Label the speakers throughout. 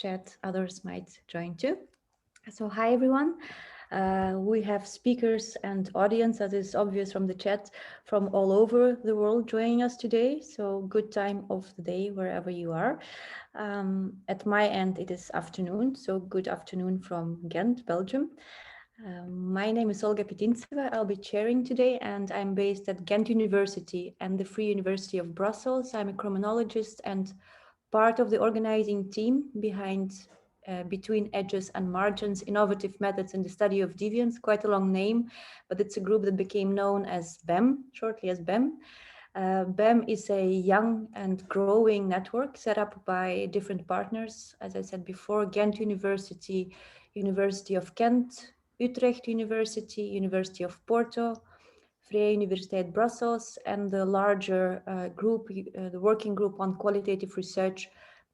Speaker 1: chat, others might join too. So hi everyone. We have speakers and audience, as is obvious from the chat, from all over the world joining us today. So good time of the day wherever you are. At my end, it is afternoon. So good afternoon from Ghent, Belgium. My name is Olga Petintseva. I'll be chairing today, and I'm based at Ghent University and the Free University of Brussels. I'm a criminologist and part of the organizing team behind Between Edges and Margins, Innovative Methods in the Study of Deviance, quite a long name, but it's a group that became known as BEM, shortly as BEM. BEM is a young and growing network set up by different partners. As I said before, Ghent University, University of Ghent, Utrecht University, University of Porto, Vrije Universiteit Brussels, and the larger group, the working group on qualitative research,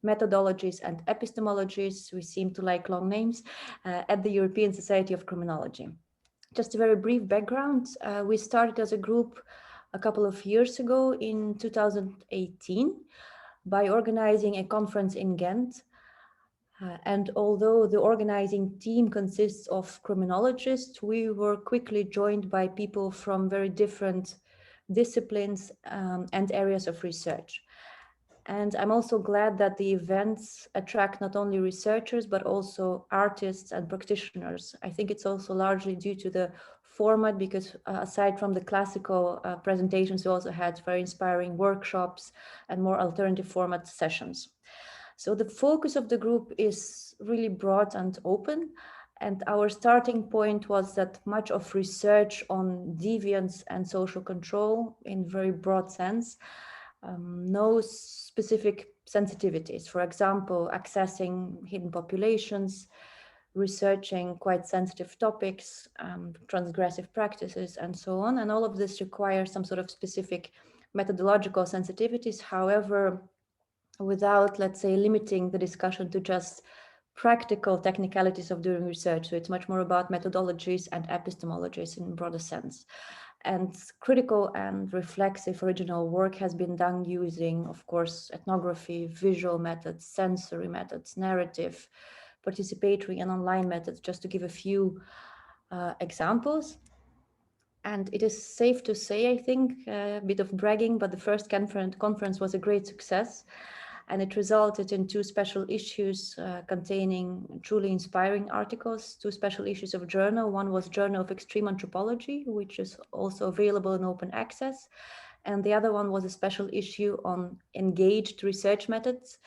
Speaker 1: methodologies and epistemologies, we seem to like long names, at the European Society of Criminology. Just a very brief background, we started as a group a couple of years ago in 2018 by organizing a conference in Ghent. And although the organizing team consists of criminologists, we were quickly joined by people from very different disciplines and areas of research. And I'm also glad that the events attract not only researchers, but also artists and practitioners. I think it's also largely due to the format, because aside from the classical presentations, we also had very inspiring workshops and more alternative format sessions. So the focus of the group is really broad and open. And our starting point was that much of research on deviance and social control in very broad sense, no specific sensitivities. For example, accessing hidden populations, researching quite sensitive topics, transgressive practices, and so on. And all of this requires some sort of specific methodological sensitivities. However, without, let's say, limiting the discussion to just practical technicalities of doing research. So it's much more about methodologies and epistemologies in a broader sense. And critical and reflexive original work has been done using, of course, ethnography, visual methods, sensory methods, narrative, participatory and online methods, just to give a few examples. And it is safe to say, I think, a bit of bragging, but the first conference was a great success. And it resulted in two special issues containing truly inspiring articles, two special issues of journal. One was Journal of Extreme Anthropology, which is also available in open access. And the other one was a special issue on engaged research methods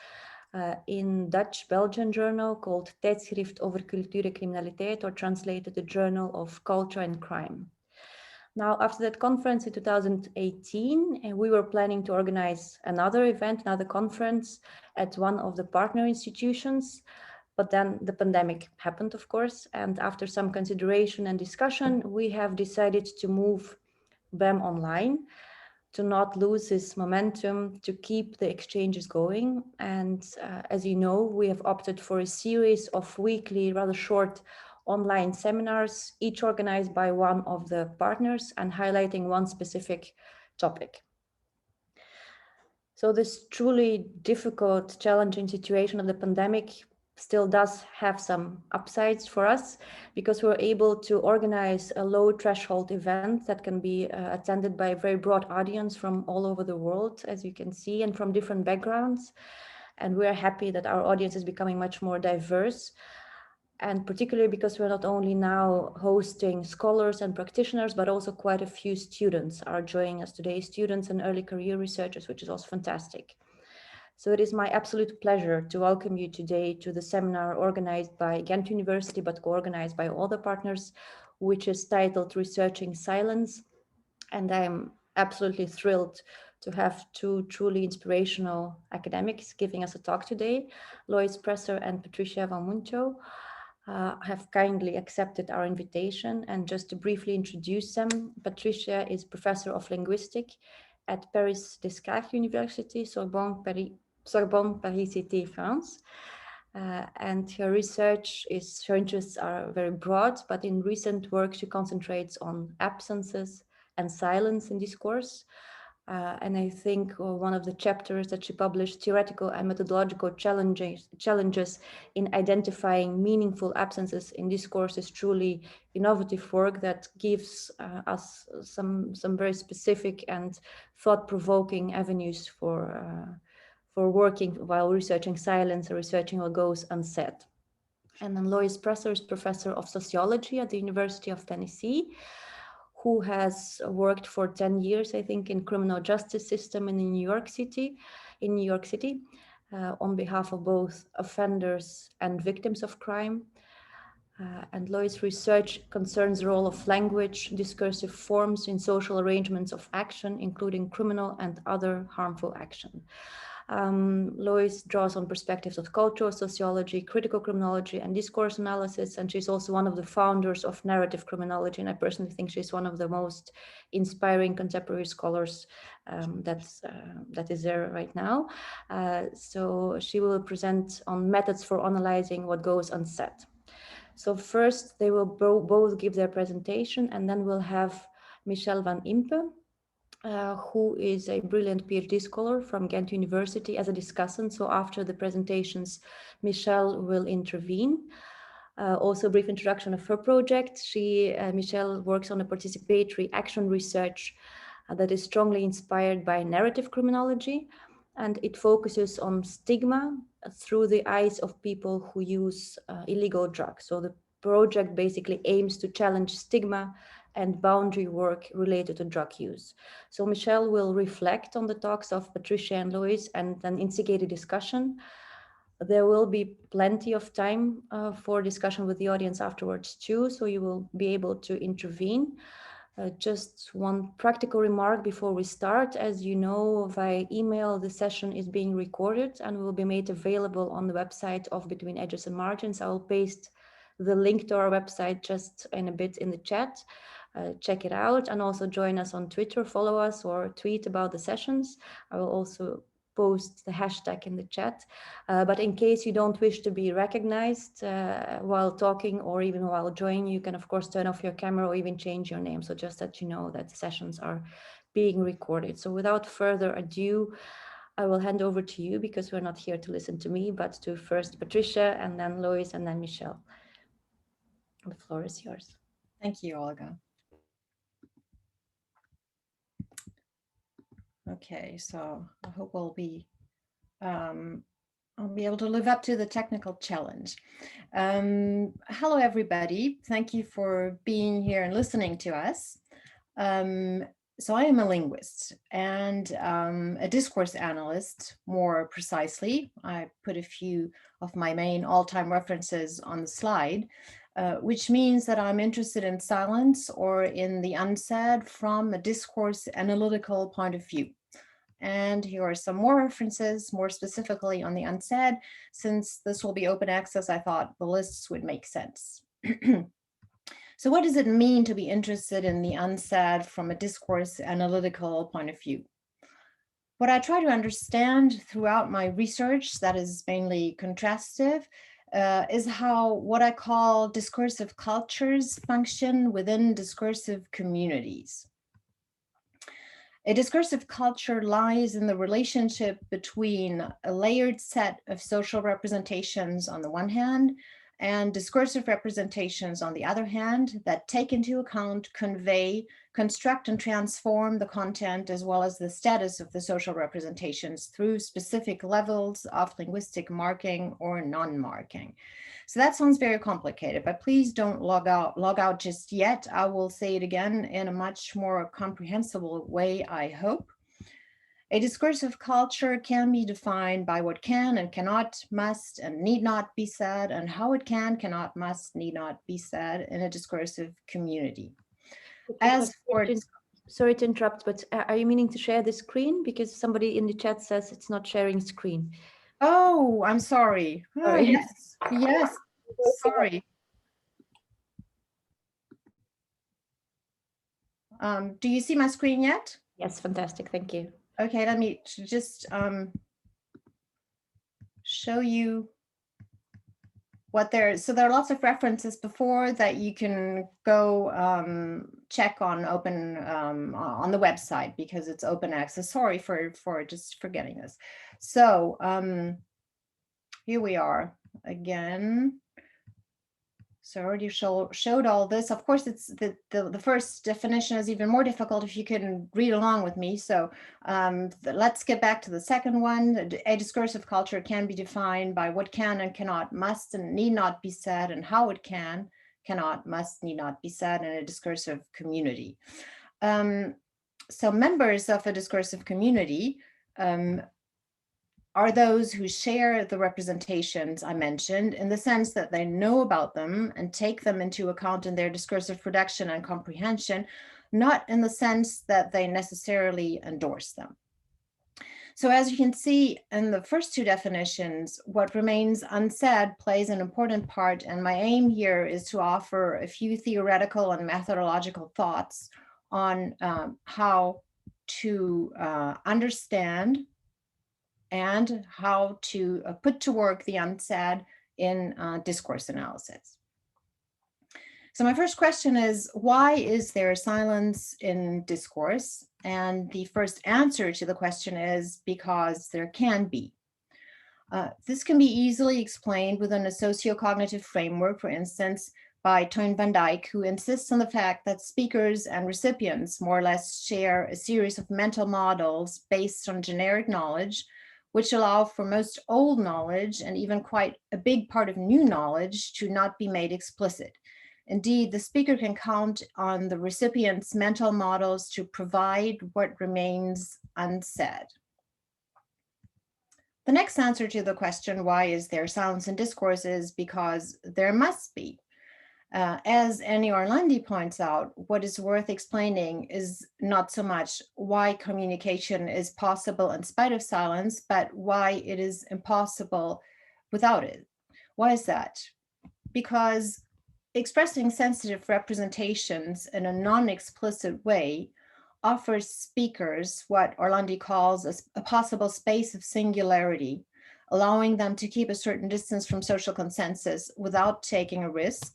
Speaker 1: in Dutch-Belgian journal called Tijdschrift over Cultuur en Criminaliteit, or translated the Journal of Culture and Crime. Now, after that conference in 2018, we were planning to organize another event, another conference at one of the partner institutions. But then the pandemic happened, of course. And after some consideration and discussion, we have decided to move BEM online to not lose this momentum, to keep the exchanges going. And as you know, we have opted for a series of weekly, rather short online seminars, each organized by one of the partners and highlighting one specific topic. So this truly difficult, challenging situation of the pandemic still does have some upsides for us, because we're able to organize a low threshold event that can be attended by a very broad audience from all over the world, as you can see, and from different backgrounds. And we're happy that our audience is becoming much more diverse. And particularly because we're not only now hosting scholars and practitioners, but also quite a few students are joining us today, students and early career researchers, which is also fantastic. So it is my absolute pleasure to welcome you today to the seminar organized by Ghent University, but co-organized by all the partners, which is titled Researching Silence. And I'm absolutely thrilled to have two truly inspirational academics giving us a talk today, Lois Presser and Patricia van Münchow. Have kindly accepted our invitation. And just to briefly introduce them, Patricia is Professor of Linguistics at Paris Descartes University, Sorbonne Paris Cité, France. And her interests are very broad, but in recent work, she concentrates on absences and silence in discourse. And I think one of the chapters that she published, theoretical and methodological challenges in identifying meaningful absences in discourse, is truly innovative work that gives us some very specific and thought-provoking avenues for working while researching silence or researching what goes unsaid. And then Lois Presser is professor of sociology at the University of Tennessee, who has worked for 10 years, I think, in criminal justice system in New York City, on behalf of both offenders and victims of crime. And Lois' research concerns the role of language, discursive forms in social arrangements of action, including criminal and other harmful action. Lois draws on perspectives of cultural sociology, critical criminology, and discourse analysis, and she's also one of the founders of narrative criminology, and I personally think she's one of the most inspiring contemporary scholars that is there right now. So she will present on methods for analyzing what goes unsaid. So first, they will both give their presentation, and then we'll have Michelle Van Impe, who is a brilliant PhD scholar from Ghent University, as a discussant. So after the presentations, Michelle will intervene. Also, a brief introduction of her project. Michelle works on a participatory action research that is strongly inspired by narrative criminology, and it focuses on stigma through the eyes of people who use illegal drugs. So the project basically aims to challenge stigma and boundary work related to drug use. So Michelle will reflect on the talks of Patricia and Lois and then instigate a discussion. There will be plenty of time for discussion with the audience afterwards too, so you will be able to intervene. Just one practical remark before we start. As you know, via email, the session is being recorded and will be made available on the website of Between Edges and Margins. I will paste the link to our website just in a bit in the chat. Check it out, and also join us on Twitter, follow us or tweet about the sessions. I will also post the hashtag in the chat. But in case you don't wish to be recognized while talking or even while joining, you can of course turn off your camera or even change your name. So just that you know that the sessions are being recorded. So without further ado, I will hand over to you, because we're not here to listen to me, but to first Patricia and then Lois and then Michelle. The floor is yours.
Speaker 2: Thank you, Olga. Okay, so I hope I'll be able to live up to the technical challenge. Hello, everybody. Thank you for being here and listening to us. So I am a linguist and a discourse analyst, more precisely. I put a few of my main all-time references on the slide, which means that I'm interested in silence or in the unsaid from a discourse-analytical point of view. And here are some more references, more specifically on the unsaid. Since this will be open access, I thought the lists would make sense. So what does it mean to be interested in the unsaid from a discourse-analytical point of view? What I try to understand throughout my research, that is mainly contrastive, is how what I call discursive cultures function within discursive communities. A discursive culture lies in the relationship between a layered set of social representations on the one hand, and discursive representations on the other hand, that take into account, convey, construct, and transform the content as well as the status of the social representations through specific levels of linguistic marking or non-marking. So that sounds very complicated, but please don't log out just yet. I will say it again in a much more comprehensible way, I hope. A discursive culture can be defined by what can and cannot, must, and need not be said, and how it can, cannot, must, need not be said in a discursive community. As for...
Speaker 1: Sorry to interrupt, but are you meaning to share the screen? Because somebody in the chat says it's not sharing screen.
Speaker 2: Oh, I'm sorry. Oh, yes, yes, sorry. Do you see my screen yet?
Speaker 1: Yes, fantastic, thank you.
Speaker 2: Okay, let me just show you what so there are lots of references before that you can go check on on the website because it's open access. Sorry for just forgetting this. So here we are again. So I already showed all this. Of course, it's the first definition is even more difficult if you can read along with me. So let's get back to the second one. A discursive culture can be defined by what can and cannot, must and need not be said, and how it can, cannot, must, need not be said in a discursive community. So members of a discursive community are those who share the representations I mentioned in the sense that they know about them and take them into account in their discursive production and comprehension, not in the sense that they necessarily endorse them. So as you can see in the first two definitions, what remains unsaid plays an important part, and my aim here is to offer a few theoretical and methodological thoughts on how to understand and how to put to work the unsaid in discourse analysis. So my first question is, why is there silence in discourse? And the first answer to the question is because there can be. This can be easily explained within a sociocognitive framework, for instance, by Toyn van Dijk, who insists on the fact that speakers and recipients more or less share a series of mental models based on generic knowledge, which allow for most old knowledge and even quite a big part of new knowledge to not be made explicit. Indeed, the speaker can count on the recipient's mental models to provide what remains unsaid. The next answer to the question, why is there silence in discourse, is because there must be. As Annie Orlandi points out, what is worth explaining is not so much why communication is possible in spite of silence, but why it is impossible without it. Why is that? Because expressing sensitive representations in a non-explicit way offers speakers what Orlandi calls a possible space of singularity, allowing them to keep a certain distance from social consensus without taking a risk.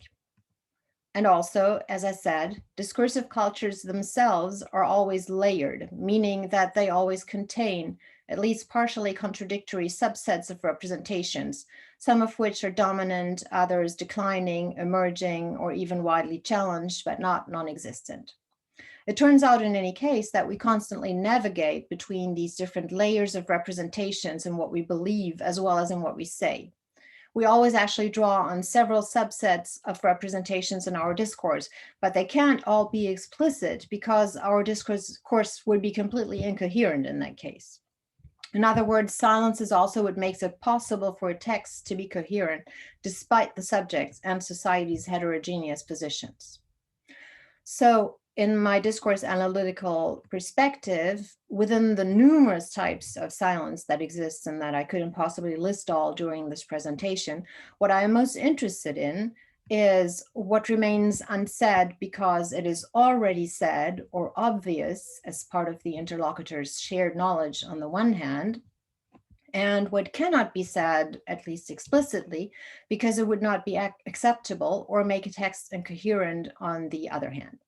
Speaker 2: And also, as I said, discursive cultures themselves are always layered, meaning that they always contain at least partially contradictory subsets of representations, some of which are dominant, others declining, emerging, or even widely challenged, but not non-existent. It turns out in any case that we constantly navigate between these different layers of representations in what we believe as well as in what we say. We always actually draw on several subsets of representations in our discourse, but they can't all be explicit because our discourse would be completely incoherent in that case. In other words, silence is also what makes it possible for a text to be coherent, despite the subject's and society's heterogeneous positions. So in my discourse analytical perspective, within the numerous types of silence that exist and that I couldn't possibly list all during this presentation, what I am most interested in is what remains unsaid because it is already said or obvious as part of the interlocutor's shared knowledge on the one hand, and what cannot be said, at least explicitly, because it would not be acceptable or make a text incoherent on the other hand.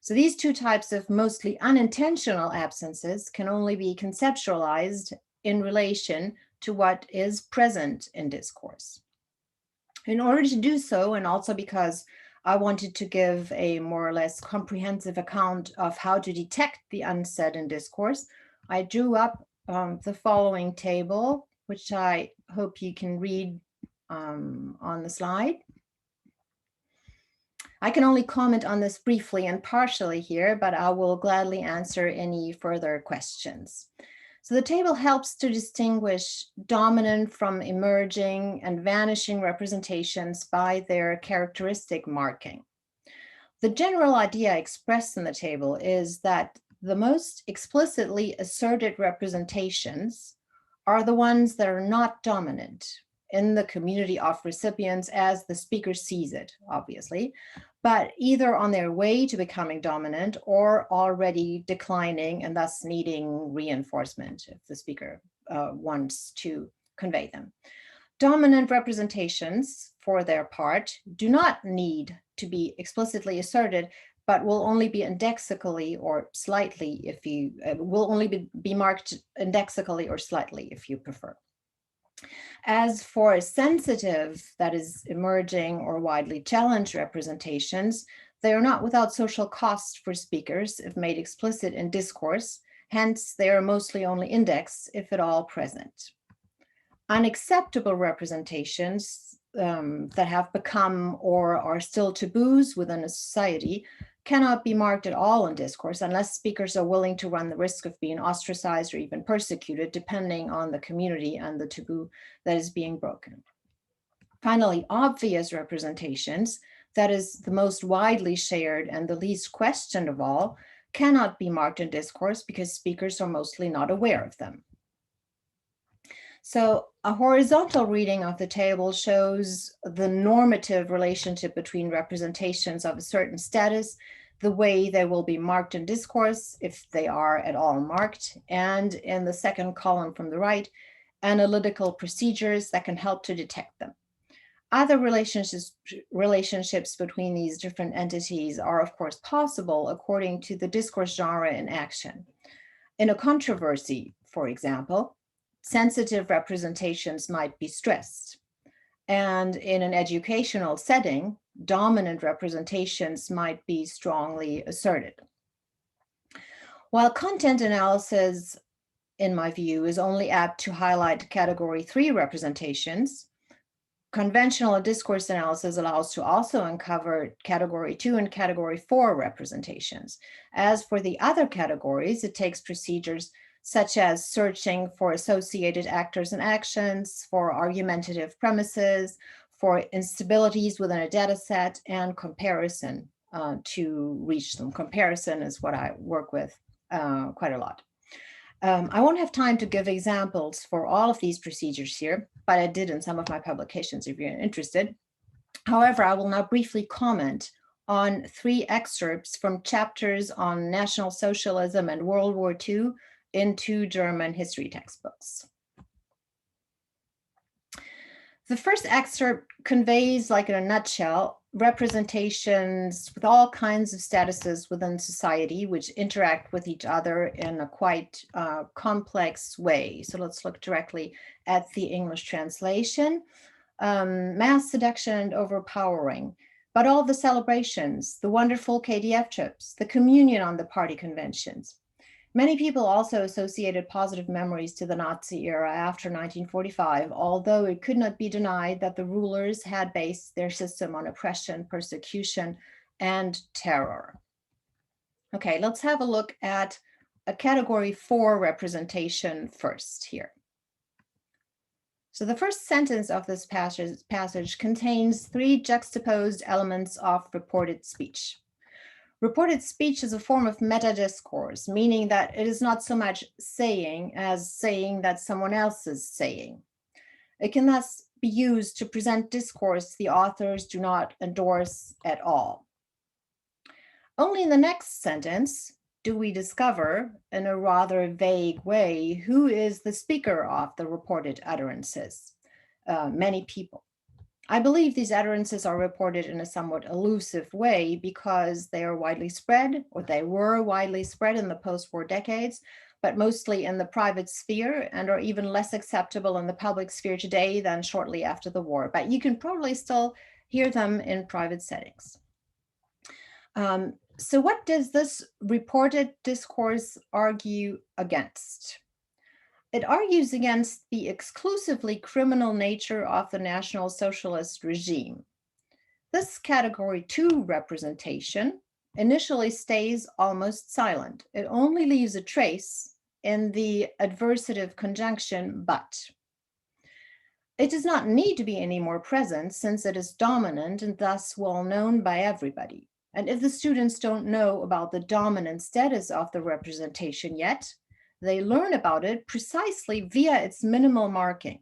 Speaker 2: So these two types of mostly unintentional absences can only be conceptualized in relation to what is present in discourse. In order to do so, and also because I wanted to give a more or less comprehensive account of how to detect the unsaid in discourse, I drew up the following table, which I hope you can read on the slide. I can only comment on this briefly and partially here, but I will gladly answer any further questions. So the table helps to distinguish dominant from emerging and vanishing representations by their characteristic marking. The general idea expressed in the table is that the most explicitly asserted representations are the ones that are not dominant in the community of recipients as the speaker sees it, obviously, but either on their way to becoming dominant or already declining and thus needing reinforcement if the speaker wants to convey them. Dominant representations, for their part, do not need to be explicitly asserted, but will only be indexically or slightly if you, will only be marked indexically or slightly if you prefer. As for sensitive, that is emerging or widely challenged representations, they are not without social cost for speakers if made explicit in discourse. Hence, they are mostly only indexed, if at all present. Unacceptable representations that have become or are still taboos within a society cannot be marked at all in discourse unless speakers are willing to run the risk of being ostracized or even persecuted, depending on the community and the taboo that is being broken. Finally, obvious representations, that is the most widely shared and the least questioned of all, cannot be marked in discourse because speakers are mostly not aware of them. So a horizontal reading of the table shows the normative relationship between representations of a certain status, the way they will be marked in discourse, if they are at all marked, and in the second column from the right, analytical procedures that can help to detect them. Other relationships between these different entities are, of course, possible according to the discourse genre in action. In a controversy, for example, sensitive representations might be stressed. And in an educational setting, dominant representations might be strongly asserted. While content analysis, in my view, is only apt to highlight category 3 representations, conventional discourse analysis allows to also uncover category 2 and category 4 representations. As for the other categories, it takes procedures such as searching for associated actors and actions, for argumentative premises, for instabilities within a data set, and comparison to reach them. Comparison is what I work with quite a lot. I won't have time to give examples for all of these procedures here, but I did in some of my publications if you're interested. However, I will now briefly comment on 3 excerpts from chapters on National Socialism and World War II in 2 German history textbooks. The first excerpt conveys, like in a nutshell, representations with all kinds of statuses within society which interact with each other in a quite complex way. So let's look directly at the English translation. Mass seduction and overpowering, but all the celebrations, the wonderful KDF trips, the communion on the party conventions. Many people also associated positive memories to the Nazi era after 1945, although it could not be denied that the rulers had based their system on oppression, persecution, and terror. Okay, let's have a look at a category 4 representation first here. So the first sentence of this passage contains 3 juxtaposed elements of reported speech. Reported speech is a form of meta-discourse, meaning that it is not so much saying as saying that someone else is saying. It can thus be used to present discourse the authors do not endorse at all. Only in the next sentence do we discover, in a rather vague way, who is the speaker of the reported utterances. Many people. I believe these utterances are reported in a somewhat elusive way because they are widely spread, or they were widely spread in the post-war decades, but mostly in the private sphere and are even less acceptable in the public sphere today than shortly after the war. But you can probably still hear them in private settings. So what does this reported discourse argue against? It argues against the exclusively criminal nature of the National Socialist regime. This category 2 representation initially stays almost silent. It only leaves a trace in the adversative conjunction but. It does not need to be any more present since it is dominant and thus well known by everybody. And if the students don't know about the dominant status of the representation yet, they learn about it precisely via its minimal marking.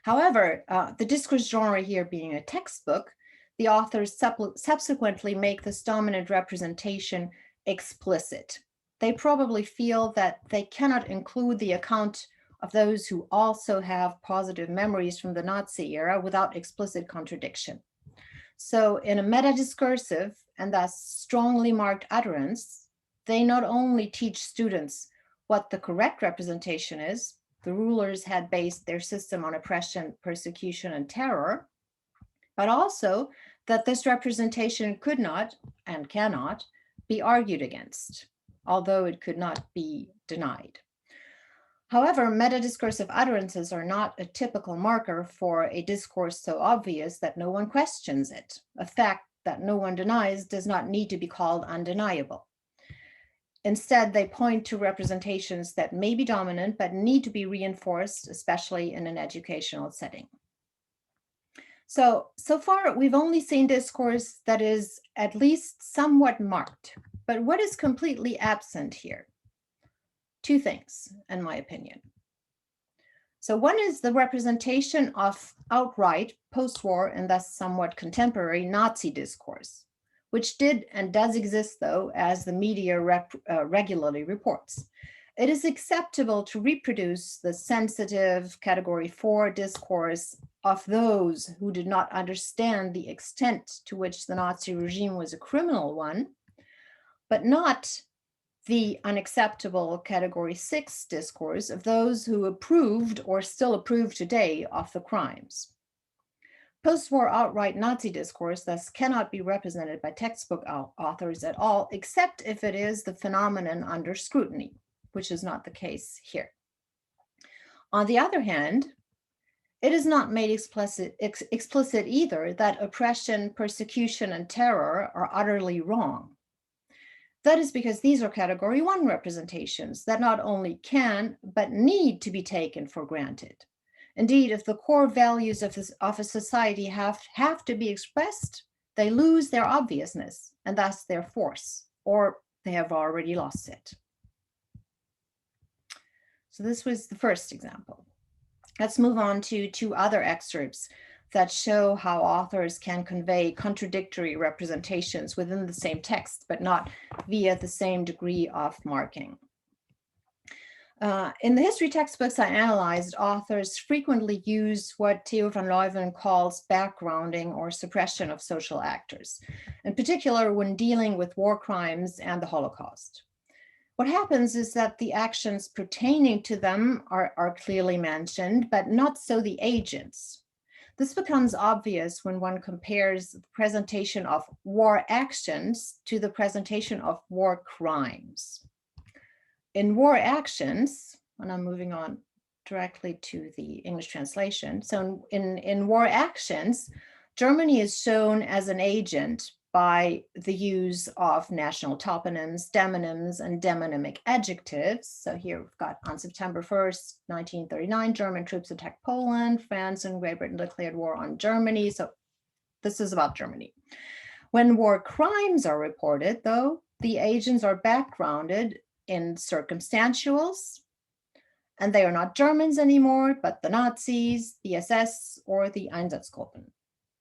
Speaker 2: However, the discourse genre here being a textbook, the authors subsequently make this dominant representation explicit. They probably feel that they cannot include the account of those who also have positive memories from the Nazi era without explicit contradiction. So in a meta-discursive and thus strongly marked utterance, they not only teach students what the correct representation is, the rulers had based their system on oppression, persecution, and terror, but also that this representation could not and cannot be argued against, although it could not be denied. However, meta-discursive utterances are not a typical marker for a discourse so obvious that no one questions it. A fact that no one denies does not need to be called undeniable. Instead, they point to representations that may be dominant but need to be reinforced, especially in an educational setting. So far, we've only seen discourse that is at least somewhat marked, but what is completely absent here? Two things, in my opinion. So one is the representation of outright post-war and thus somewhat contemporary Nazi discourse, which did and does exist, though, as the media regularly reports. It is acceptable to reproduce the sensitive Category 4 discourse of those who did not understand the extent to which the Nazi regime was a criminal one, but not the unacceptable Category 6 discourse of those who approved or still approve today of the crimes. Post-war outright Nazi discourse thus cannot be represented by textbook authors at all, except if it is the phenomenon under scrutiny, which is not the case here. On the other hand, it is not made explicit either that oppression, persecution, and terror are utterly wrong. That is because these are Category 1 representations that not only can, but need to be taken for granted. Indeed, if the core values of a society have to be expressed, they lose their obviousness and thus their force, or they have already lost it. So this was the first example. Let's move on to two other excerpts that show how authors can convey contradictory representations within the same text, but not via the same degree of marking. In the history textbooks I analyzed, authors frequently use what Theo van Leeuwen calls backgrounding or suppression of social actors, in particular when dealing with war crimes and the Holocaust. What happens is that the actions pertaining to them are clearly mentioned, but not so the agents. This becomes obvious when one compares the presentation of war actions to the presentation of war crimes. In war actions, and I'm moving on directly to the English translation. So in war actions, Germany is shown as an agent by the use of national toponyms, demonyms, and demonymic adjectives. So here we've got on September 1st, 1939, German troops attacked Poland, France and Great Britain declared war on Germany. So this is about Germany. When war crimes are reported, though, the agents are backgrounded in circumstantials, and they are not Germans anymore, but the Nazis, the SS, or the Einsatzgruppen.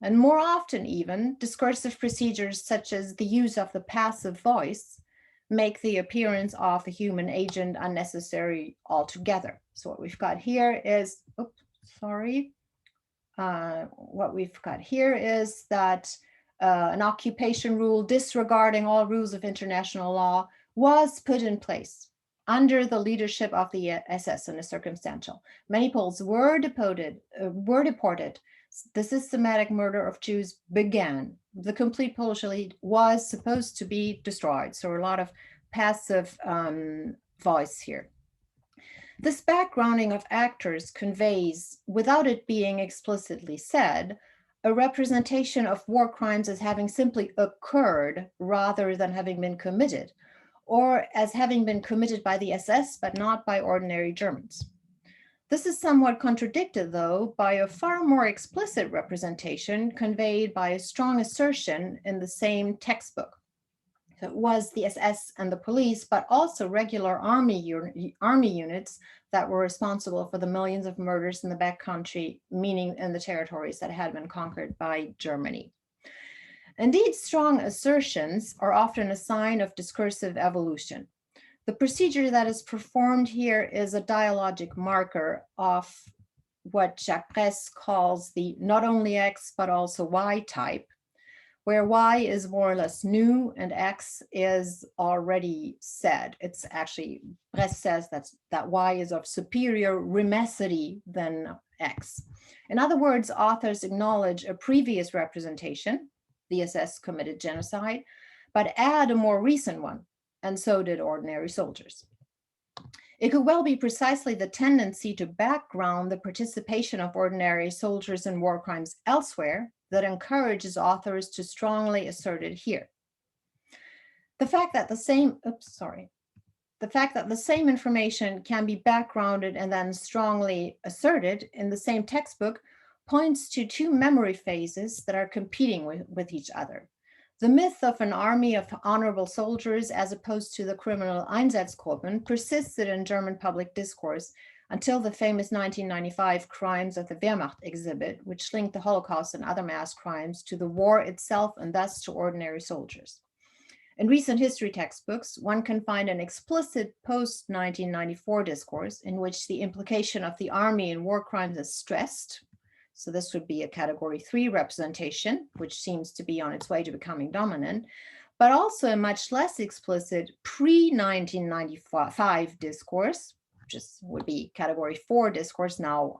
Speaker 2: And more often even, discursive procedures such as the use of the passive voice make the appearance of the human agent unnecessary altogether. So what we've got here is, what we've got here is that an occupation rule disregarding all rules of international law was put in place under the leadership of the SS in a circumstantial. Many Poles were deported. The systematic murder of Jews began. The complete Polish elite was supposed to be destroyed. So a lot of passive voice here. This backgrounding of actors conveys, without it being explicitly said, a representation of war crimes as having simply occurred rather than having been committed, or as having been committed by the SS, but not by ordinary Germans. This is somewhat contradicted, though, by a far more explicit representation conveyed by a strong assertion in the same textbook. So it was the SS and the police, but also regular army units that were responsible for the millions of murders in the backcountry, meaning in the territories that had been conquered by Germany. Indeed, strong assertions are often a sign of discursive evolution. The procedure that is performed here is a dialogic marker of what Jacques Press calls the not only X, but also Y type, where Y is more or less new and X is already said. It's actually, Presser says that Y is of superior remessity than X. In other words, authors acknowledge a previous representation, the SS committed genocide, but add a more recent one, and so did ordinary soldiers. It could well be precisely the tendency to background the participation of ordinary soldiers in war crimes elsewhere that encourages authors to strongly assert it here. The fact that the same information can be backgrounded and then strongly asserted in the same textbook points to two memory phases that are competing with each other. The myth of an army of honorable soldiers as opposed to the criminal Einsatzgruppen persisted in German public discourse until the famous 1995 Crimes of the Wehrmacht exhibit, which linked the Holocaust and other mass crimes to the war itself and thus to ordinary soldiers. In recent history textbooks, one can find an explicit post-1994 discourse in which the implication of the army in war crimes is stressed. So this would be a category 3 representation, which seems to be on its way to becoming dominant, but also a much less explicit pre-1995 discourse, which would be category 4 discourse now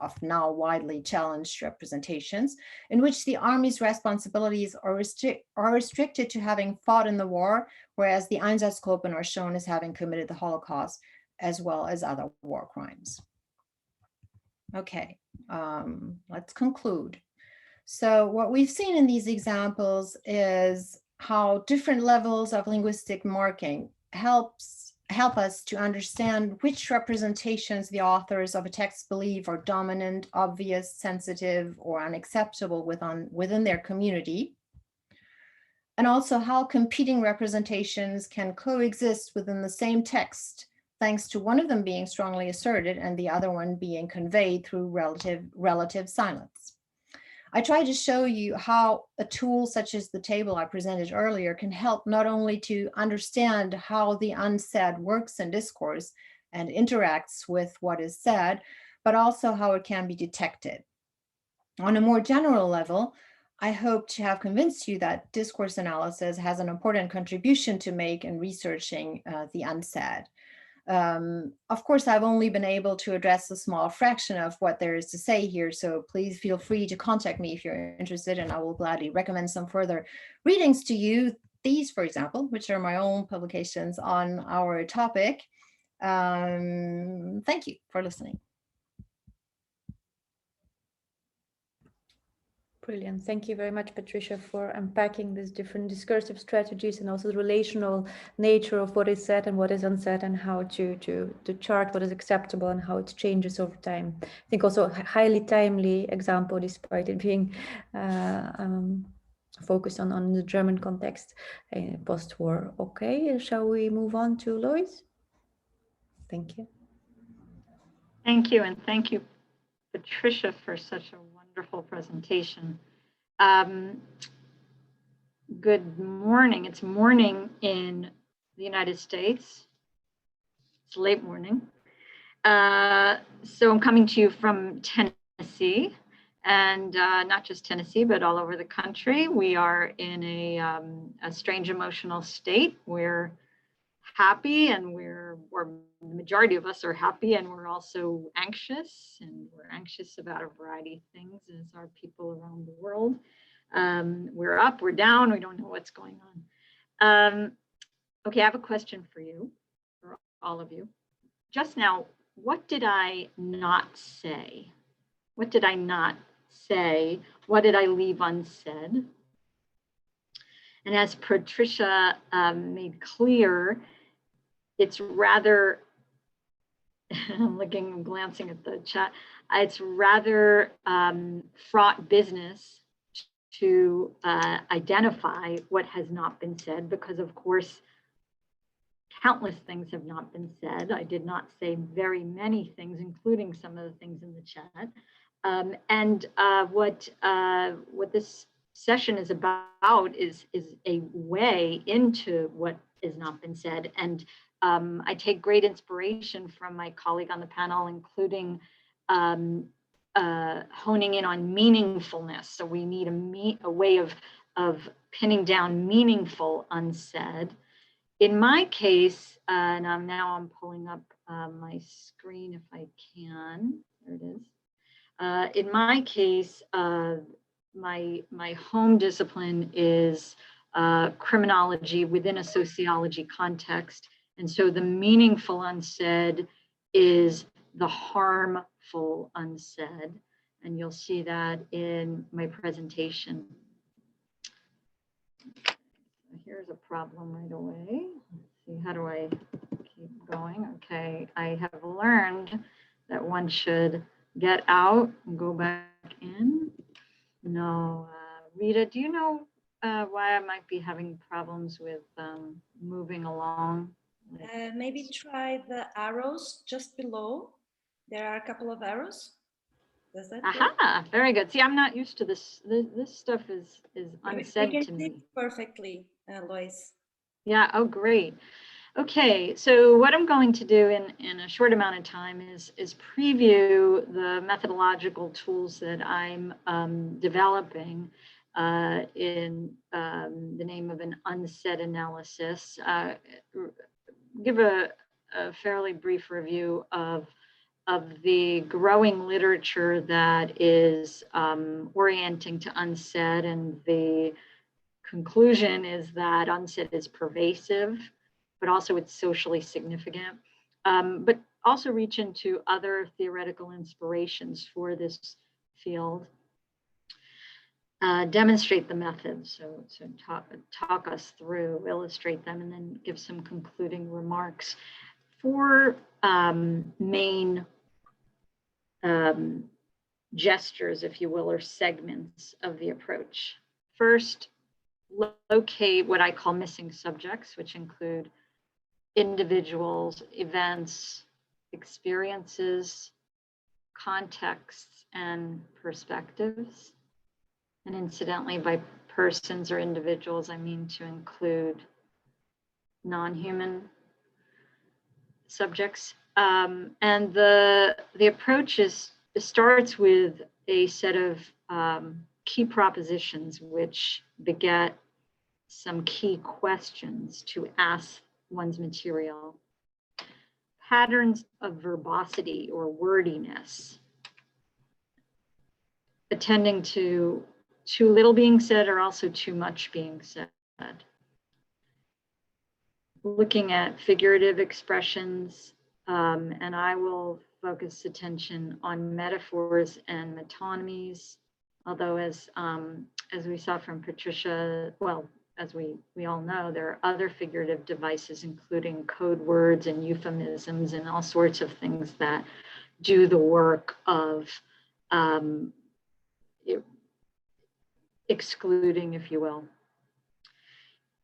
Speaker 2: widely challenged representations, in which the army's responsibilities are restricted to having fought in the war, whereas the Einsatzgruppen are shown as having committed the Holocaust as well as other war crimes. Okay, let's conclude. So what we've seen in these examples is how different levels of linguistic marking help us to understand which representations the authors of a text believe are dominant, obvious, sensitive, or unacceptable within their community, and also how competing representations can coexist within the same text, thanks to one of them being strongly asserted and the other one being conveyed through relative silence. I tried to show you how a tool such as the table I presented earlier can help not only to understand how the unsaid works in discourse and interacts with what is said, but also how it can be detected. On a more general level, I hope to have convinced you that discourse analysis has an important contribution to make in researching the unsaid. Of course, I've only been able to address a small fraction of what there is to say here, so please feel free to contact me if you're interested, and I will gladly recommend some further readings to you. These, for example, which are my own publications on our topic. Thank you for listening.
Speaker 1: Brilliant. Thank you very much, Patricia, for unpacking these different discursive strategies and also the relational nature of what is said and what is unsaid, and how to chart what is acceptable and how it changes over time. I think also a highly timely example, despite it being focused on the German context post-war. Okay, shall we move on to Lois? Thank you.
Speaker 3: Thank you, and thank you, Patricia, for such a wonderful presentation. Good morning. It's morning in the United States. It's late morning. So I'm coming to you from Tennessee, and not just Tennessee, but all over the country. We are in a strange emotional state. We're happy, and or the majority of us are happy, and we're also anxious, and we're anxious about a variety of things, as are people around the world. We're up, we're down, we don't know what's going on. Okay, I have a question for you, for all of you. Just now, what did I not say? What did I not say? What did I leave unsaid? And as Patricia made clear, it's rather, I'm glancing at the chat, it's rather fraught business to identify what has not been said, because of course, countless things have not been said. I did not say very many things, including some of the things in the chat. What this session is about is a way into what has not been said. And I take great inspiration from my colleague on the panel, including honing in on meaningfulness. So we need a way of pinning down meaningful unsaid. In my case, and now I'm pulling up my screen if I can. There it is. In my case, my home discipline is criminology within a sociology context. And so the meaningful unsaid is the harmful unsaid. And you'll see that in my presentation. Here's a problem right away. Let's see, how do I keep going? Okay, I have learned that one should get out and go back in. No, Rita, do you know why I might be having problems with moving along?
Speaker 4: Maybe try the arrows just below. There are a couple of arrows. Does that
Speaker 3: Aha, very good. See, I'm not used to this. This stuff is unsaid to me.
Speaker 4: Perfectly, Lois.
Speaker 3: Yeah, oh, great. Okay, so what I'm going to do in a short amount of time is preview the methodological tools that I'm developing in the name of an unsaid analysis. Give a fairly brief review of the growing literature that is orienting to unsaid, and the conclusion is that unsaid is pervasive, but also it's socially significant, but also reach into other theoretical inspirations for this field. Demonstrate the methods, so talk us through, illustrate them, and then give some concluding remarks. Four main gestures, if you will, or segments of the approach. First, locate what I call missing subjects, which include individuals, events, experiences, contexts, and perspectives. And incidentally, by persons or individuals, I mean to include non-human subjects. And the approach starts with a set of key propositions which beget some key questions to ask one's material. Patterns of verbosity or wordiness, attending to too little being said or also too much being said. Looking at figurative expressions, and I will focus attention on metaphors and metonymies, although as we saw from Patricia, well, as we all know, there are other figurative devices, including code words and euphemisms and all sorts of things that do the work of excluding, if you will.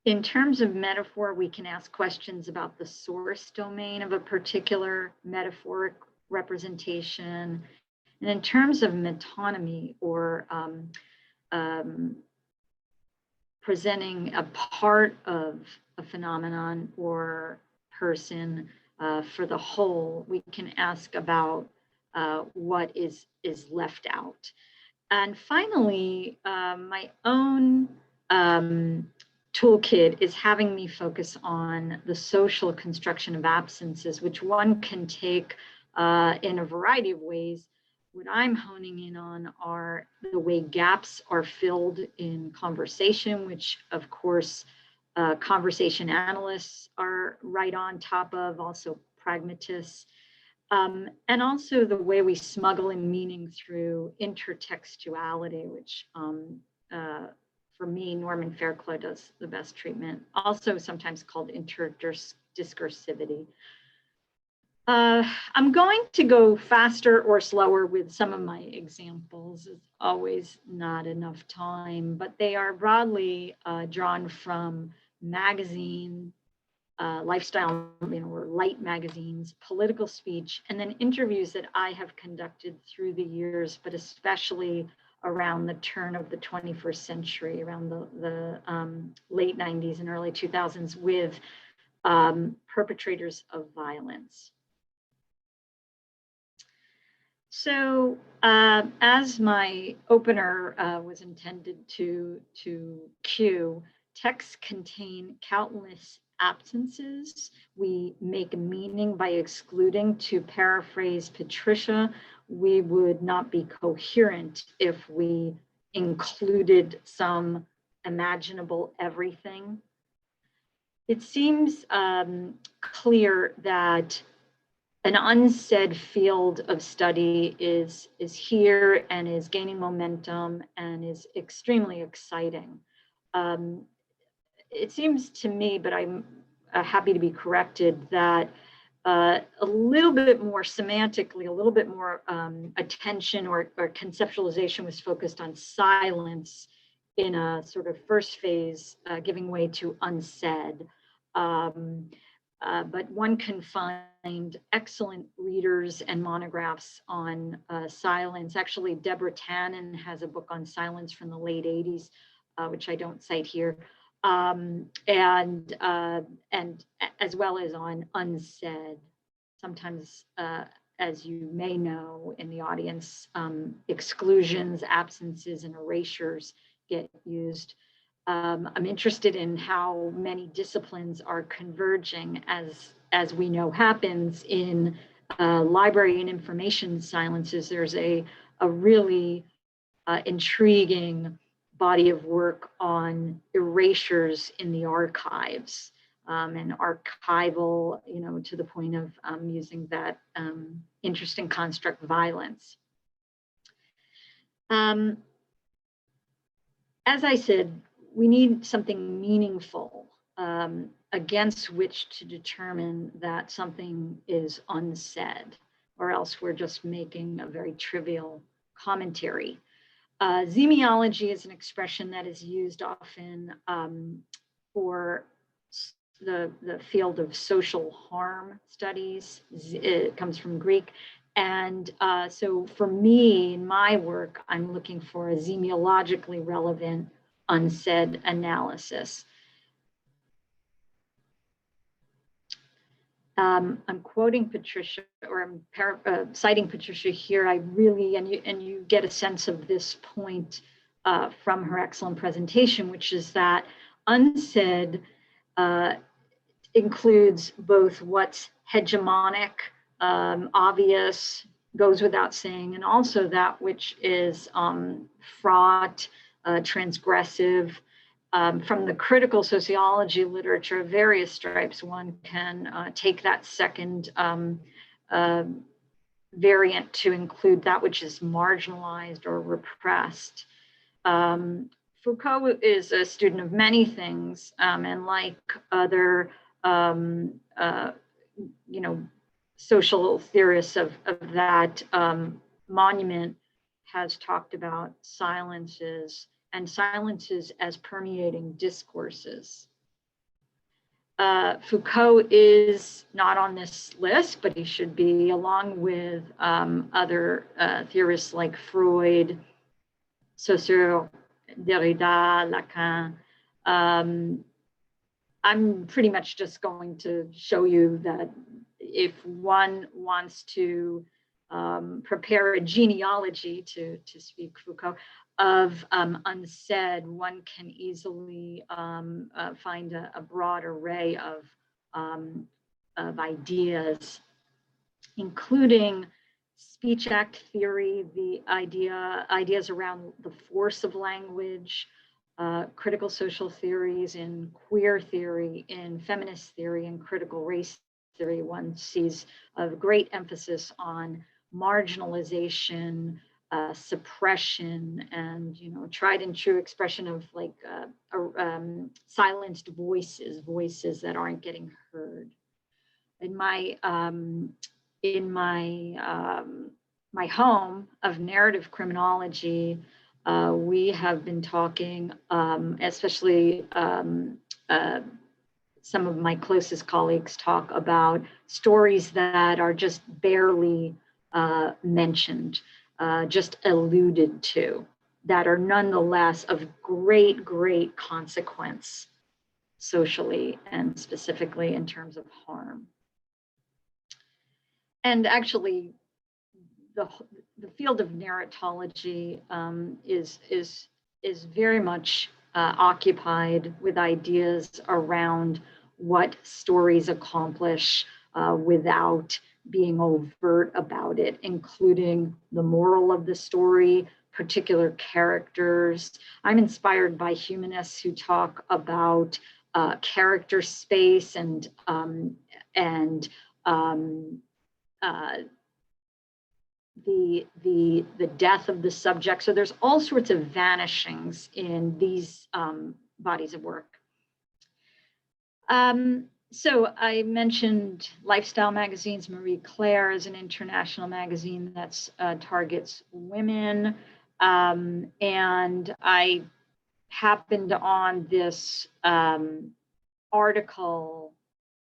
Speaker 3: In terms of metaphor, we can ask questions about the source domain of a particular metaphoric representation. And in terms of metonymy, or presenting a part of a phenomenon or person for the whole, we can ask about what is left out. And finally, my own toolkit is having me focus on the social construction of absences, which one can take in a variety of ways. What I'm honing in on are the way gaps are filled in conversation, which of course conversation analysts are right on top of, also pragmatists, and also the way we smuggle in meaning through intertextuality, which for me, Norman Fairclough does the best treatment, also sometimes called interdiscursivity. I'm going to go faster or slower with some of my examples. It's always not enough time, but they are broadly drawn from magazine, lifestyle, or light magazines, political speech, and then interviews that I have conducted through the years, but especially around the turn of the 21st century, around the late 90s and early 2000s with perpetrators of violence. So as my opener was intended to cue, texts contain countless absences. We make meaning by excluding. To paraphrase Patricia, we would not be coherent if we included some imaginable everything. It seems clear that an unsaid field of study is here and is gaining momentum and is extremely exciting. It seems to me, but I'm happy to be corrected, that a little bit more semantically, a little bit more attention or conceptualization was focused on silence in a sort of first phase, giving way to unsaid. But one can find excellent readers and monographs on silence. Actually, Deborah Tannen has a book on silence from the late 80s, which I don't cite here, and as well as on unsaid. Sometimes, as you may know in the audience, exclusions, absences, and erasures get used. I'm interested in how many disciplines are converging, as we know happens in library and information silences. There's a really intriguing body of work on erasures in the archives, and archival, to the point of using that interesting construct, violence. As I said, we need something meaningful against which to determine that something is unsaid, or else we're just making a very trivial commentary. Semiology is an expression that is used often for the field of social harm studies. It comes from Greek. And so for me, in my work, I'm looking for a semiologically relevant unsaid analysis. I'm quoting Patricia, or I'm citing Patricia here. I really, and you get a sense of this point from her excellent presentation, which is that unsaid includes both what's hegemonic, obvious, goes without saying, and also that which is fraught, transgressive. From the critical sociology literature of various stripes, one can take that second variant to include that which is marginalized or repressed. Foucault is a student of many things, and like other social theorists of that monument, has talked about silences and silences as permeating discourses. Foucault is not on this list, but he should be, along with other theorists like Freud, Saussure, Derrida, Lacan. I'm pretty much just going to show you that if one wants to prepare a genealogy, to speak Foucault, of unsaid, one can easily find a broad array of ideas, including speech act theory, the ideas around the force of language, critical social theories, in queer theory, in feminist theory, and critical race theory. One sees a great emphasis on marginalization, suppression, and tried and true expression of like silenced voices that aren't getting heard. In my my home of narrative criminology, we have been talking, especially some of my closest colleagues talk about stories that are just barely mentioned, just alluded to, that are nonetheless of great, great consequence socially and specifically in terms of harm. And actually, the field of narratology is very much occupied with ideas around what stories accomplish without being overt about it, including the moral of the story, particular characters. I'm inspired by humanists who talk about character space and the death of the subject. So there's all sorts of vanishings in these bodies of work. So I mentioned lifestyle magazines. Marie Claire is an international magazine that targets women. And I happened on this article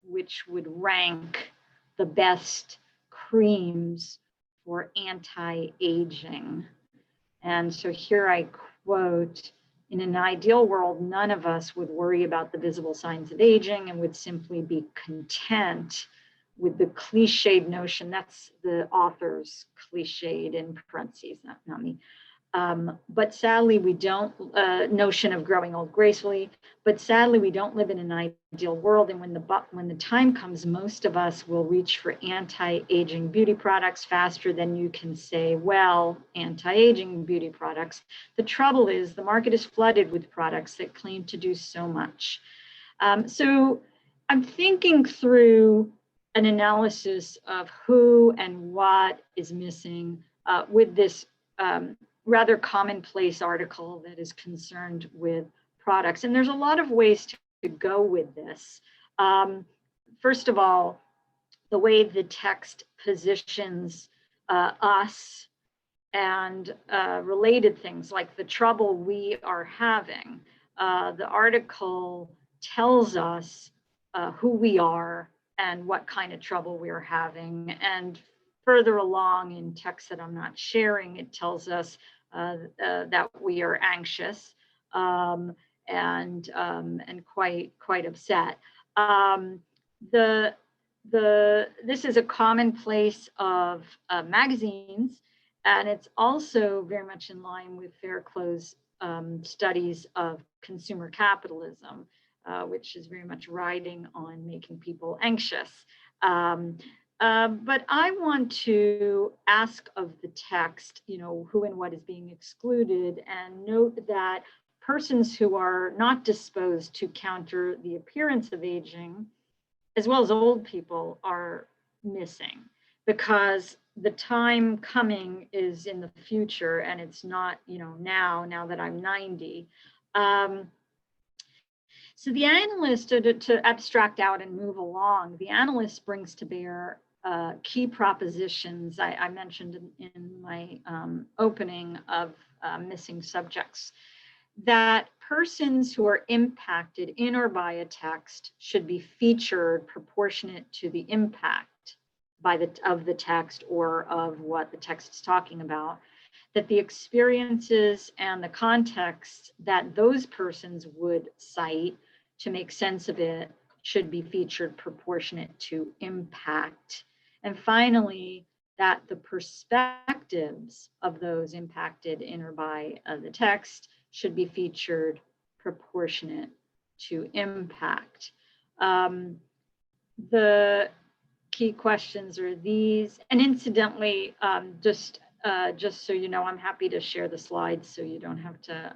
Speaker 3: which would rank the best creams for anti-aging. And so here I quote, "In an ideal world, none of us would worry about the visible signs of aging and would simply be content with the cliched notion," that's the author's cliched in parentheses, not me. But sadly, we don't, notion of growing old gracefully, but sadly, we don't live in an ideal world. And when the time comes, most of us will reach for anti-aging beauty products faster than you can say, well, anti-aging beauty products. The trouble is the market is flooded with products that claim to do so much. So I'm thinking through an analysis of who and what is missing with this rather commonplace article that is concerned with products. And there's a lot of ways to go with this. First of all, the way the text positions us and related things like the trouble we are having. The article tells us who we are and what kind of trouble we're having. And further along in text that I'm not sharing, it tells us that we are anxious and quite upset. This is a commonplace of magazines, and it's also very much in line with Faircloth's studies of consumer capitalism, which is very much riding on making people anxious. But I want to ask of the text, who and what is being excluded, and note that persons who are not disposed to counter the appearance of aging, as well as old people, are missing, because the time coming is in the future, and it's not, now that I'm 90. So the analyst, to abstract out and move along, the analyst brings to bear key propositions I mentioned in my opening of missing subjects, that persons who are impacted in or by a text should be featured proportionate to the impact of the text or of what the text is talking about, that the experiences and the context that those persons would cite to make sense of it should be featured proportionate to impact. And finally, that the perspectives of those impacted in or by the text should be featured proportionate to impact. The key questions are these, and incidentally, just so you know, I'm happy to share the slides so you don't have to,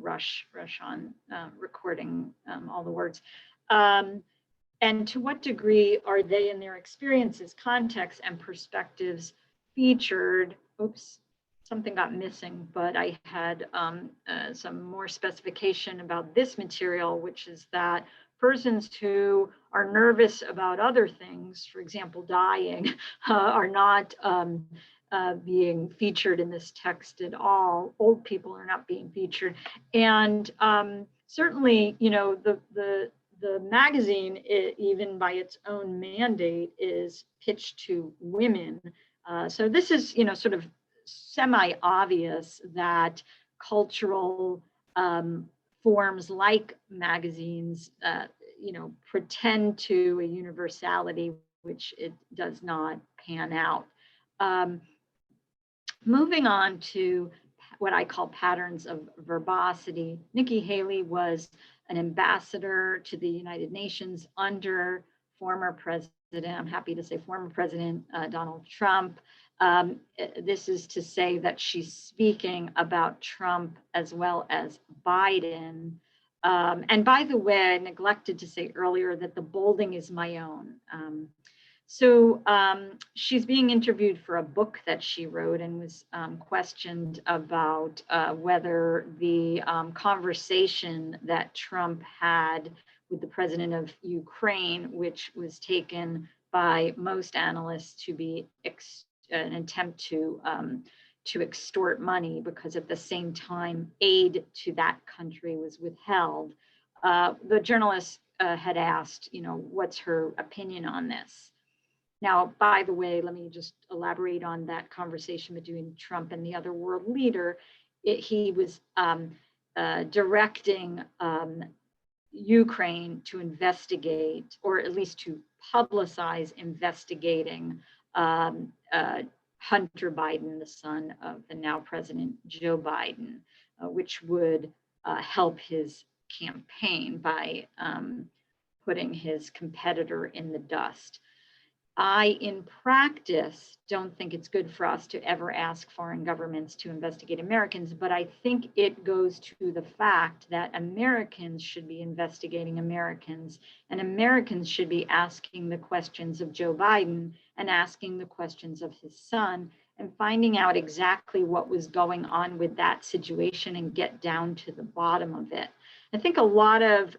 Speaker 3: rush on recording all the words. And to what degree are they in their experiences, contexts, and perspectives featured? Oops, something got missing, but I had some more specification about this material, which is that persons who are nervous about other things, for example, dying, are not being featured in this text at all. Old people are not being featured. And certainly, the magazine, even by its own mandate, is pitched to women. So this is, sort of semi-obvious that cultural forms like magazines, pretend to a universality, which it does not pan out. Moving on to what I call patterns of verbosity. Nikki Haley was an ambassador to the United Nations under former President, I'm happy to say former President Donald Trump. This is to say that she's speaking about Trump as well as Biden. And by the way, I neglected to say earlier that the bolding is my own. So she's being interviewed for a book that she wrote and was questioned about whether the conversation that Trump had with the president of Ukraine, which was taken by most analysts to be an attempt to extort money, because at the same time aid to that country was withheld. The journalist had asked, what's her opinion on this? Now, by the way, let me just elaborate on that conversation between Trump and the other world leader. He was directing Ukraine to investigate, or at least to publicize investigating Hunter Biden, the son of the now President Joe Biden, which would help his campaign by putting his competitor in the dust. I, in practice, don't think it's good for us to ever ask foreign governments to investigate Americans, but I think it goes to the fact that Americans should be investigating Americans, and Americans should be asking the questions of Joe Biden and asking the questions of his son and finding out exactly what was going on with that situation and get down to the bottom of it. I think a lot of,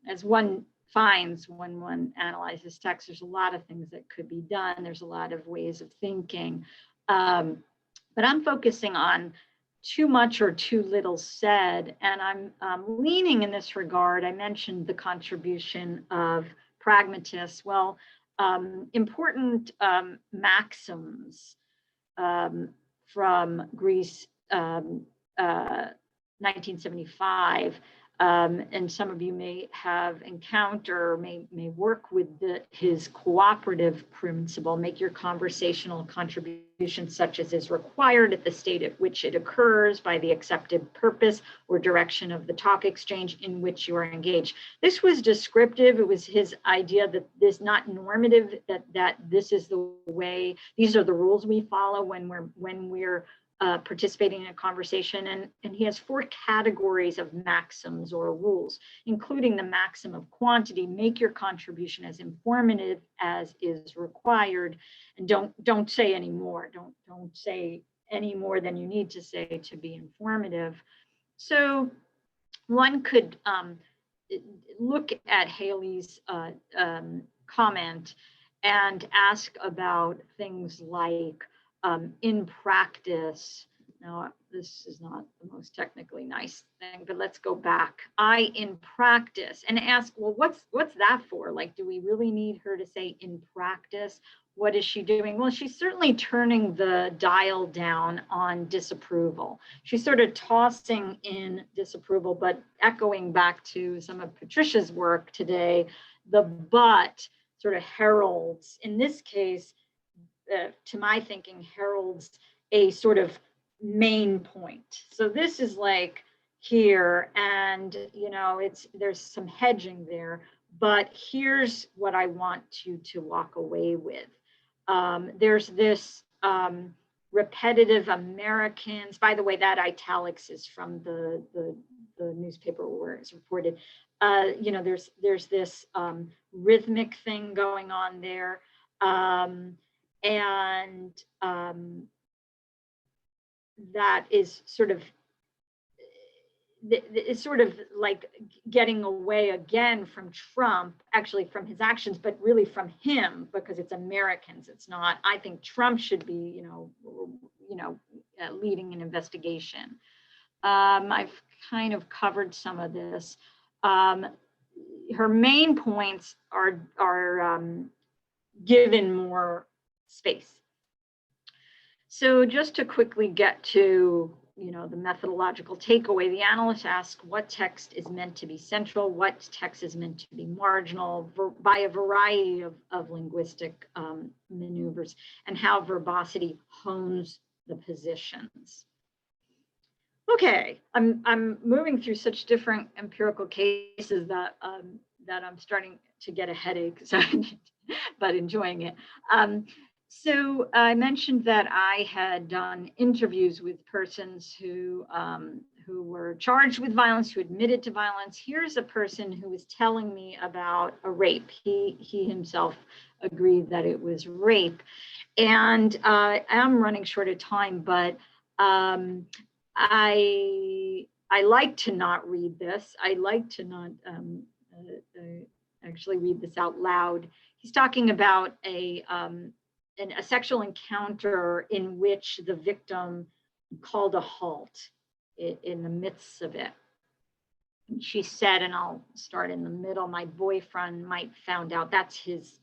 Speaker 3: as one finds when one analyzes text, there's a lot of things that could be done. There's a lot of ways of thinking. But I'm focusing on too much or too little said. And I'm leaning in this regard. I mentioned the contribution of pragmatists. Well, important maxims from Greece, 1975. And some of you may have encountered, may work with his cooperative principle, make your conversational contribution such as is required at the state at which it occurs by the accepted purpose or direction of the talk exchange in which you are engaged. This was descriptive. It was his idea that this, not normative, that this is the way, these are the rules we follow when we're participating in a conversation, and he has 4 categories of maxims or rules, including the maxim of quantity. Make your contribution as informative as is required, and don't say any more. Don't say any more than you need to say to be informative. So one could look at Haley's comment and ask about things like, in practice, now this is not the most technically nice thing, but let's go back. In practice, and ask, well, what's that for? Like, do we really need her to say in practice? What is she doing? Well, she's certainly turning the dial down on disapproval. She's sort of tossing in disapproval, but echoing back to some of Patricia's work today, the but sort of heralds, in this case, to my thinking, heralds a sort of main point. So this is like here, and there's some hedging there, but here's what I want you to walk away with. There's this repetitive Americans, by the way, that italics is from the newspaper where it's reported. There's this rhythmic thing going on there. And that is sort of like getting away again from Trump, actually from his actions, but really from him, because it's Americans. It's not. I think Trump should be, leading an investigation. I've kind of covered some of this. Her main points are given more space. So just to quickly get to, the methodological takeaway, the analyst asks what text is meant to be central, what text is meant to be marginal by a variety of linguistic maneuvers, and how verbosity hones the positions. Okay, I'm moving through such different empirical cases that that I'm starting to get a headache, so but enjoying it. So I mentioned that I had done interviews with persons who were charged with violence, who admitted to violence. Here's a person who was telling me about a rape. He himself agreed that it was rape. And I'm running short of time, but I like to not read this. I like to not actually read this out loud. He's talking about a sexual encounter in which the victim called a halt in the midst of it. And she said, and I'll start in the middle, my boyfriend might found out. That's his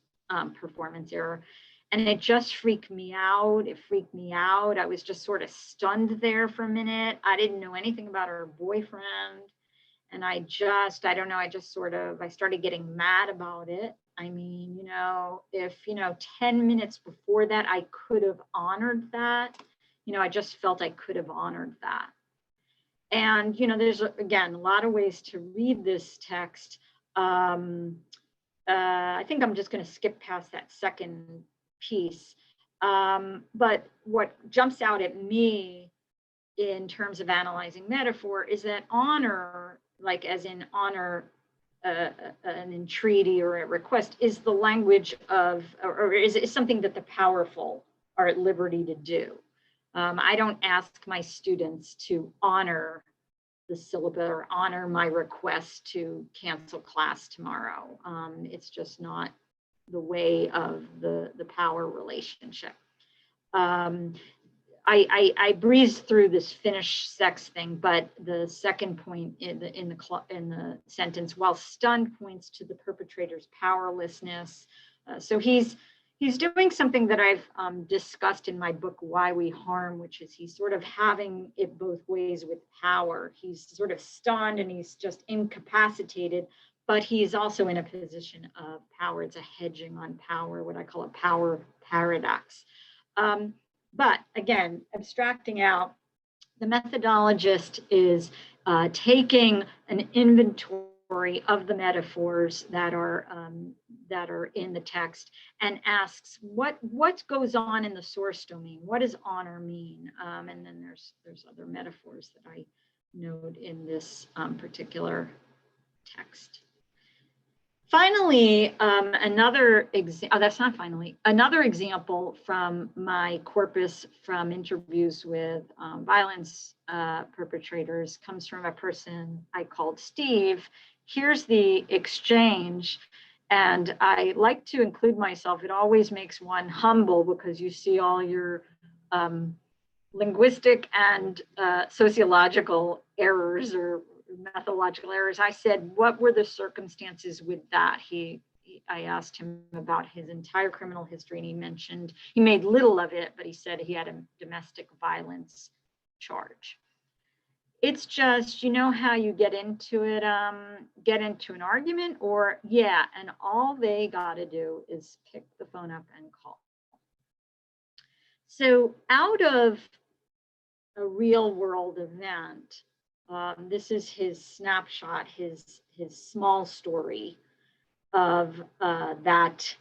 Speaker 3: performance error. And it just freaked me out. It freaked me out. I was just sort of stunned there for a minute. I didn't know anything about her boyfriend. And I don't know, I started getting mad about it. I mean, you know, if, 10 minutes before that, I could have honored that, I just felt I could have honored that. And, there's, again, a lot of ways to read this text. I think I'm just going to skip past that second piece. But what jumps out at me in terms of analyzing metaphor is that honor, like as in honor an entreaty or a request, is the language of, or is something that the powerful are at liberty to do. I don't ask my students to honor the syllabus or honor my request to cancel class tomorrow. It's just not the way of the power relationship. I breezed through this Finnish sex thing, but the second point in the sentence, while stunned, points to the perpetrator's powerlessness. So he's doing something that I've discussed in my book, Why We Harm, which is he's sort of having it both ways with power. He's sort of stunned and he's just incapacitated, but he's also in a position of power. It's a hedging on power, what I call a power paradox. But again, abstracting out, the methodologist is taking an inventory of the metaphors that are in the text and asks what goes on in the source domain. What does honor mean? And then there's other metaphors that I note in this particular text. Finally, another example from my corpus from interviews with violence perpetrators comes from a person I called Steve. Here's the exchange, and I like to include myself. It always makes one humble because you see all your linguistic and sociological errors or methodological errors. I said, what were the circumstances with that? I asked him about his entire criminal history, and he made little of it, but he said he had a domestic violence charge. It's just, how you get into it, get into an argument, or and all they got to do is pick the phone up and call. So out of a real world event, this is his snapshot, his small story of that,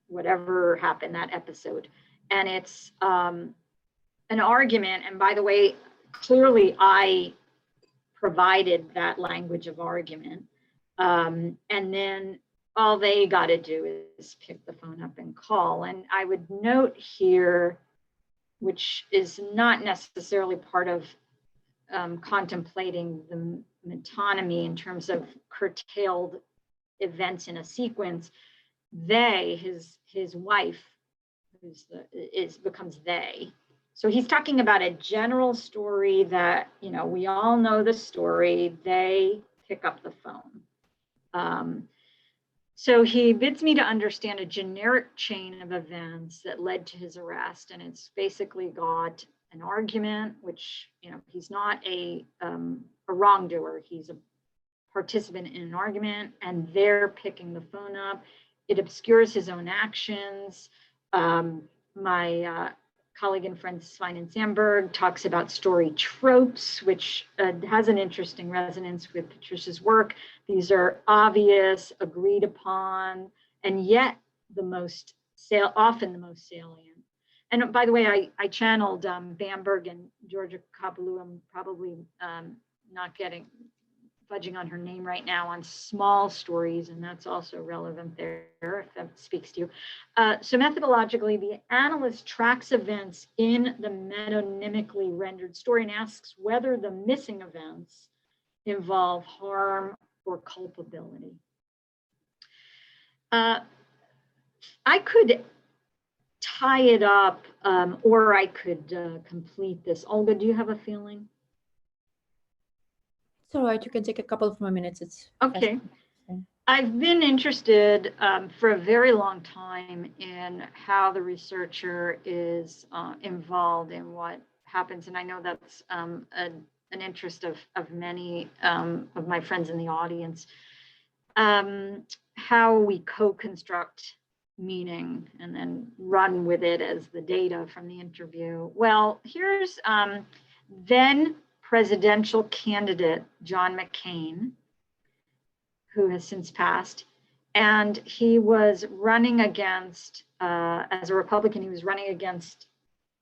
Speaker 3: whatever happened, that episode. And it's an argument. And by the way, clearly I provided that language of argument. And then all they got to do is pick the phone up and call. And I would note here, which is not necessarily part of contemplating the metonymy in terms of curtailed events in a sequence, his wife, becomes they. So he's talking about a general story that, we all know the story. They pick up the phone. So he bids me to understand a generic chain of events that led to his arrest, and it's basically got an argument, which, he's not a wrongdoer. He's a participant in an argument, and they're picking the phone up. It obscures his own actions. My colleague and friend Svein and Sandberg talks about story tropes, which has an interesting resonance with Patricia's work. These are obvious, agreed upon, and yet often the most salient. And by the way, I channeled Bamberg and Georgia Kapalu. I'm probably not fudging on her name right now, on small stories, and that's also relevant there if that speaks to you. So methodologically, the analyst tracks events in the metonymically rendered story and asks whether the missing events involve harm or culpability. I could tie it up, or I could complete this. Olga, do you have a feeling?
Speaker 1: It's all right. You can take a couple of more minutes. It's
Speaker 3: okay. I've been interested for a very long time in how the researcher is involved in what happens, and I know that's an interest of many of my friends in the audience. How we co-construct meaning and then run with it as the data from the interview. Well, here's then presidential candidate John McCain, who has since passed, and he was running against, as a Republican, he was running against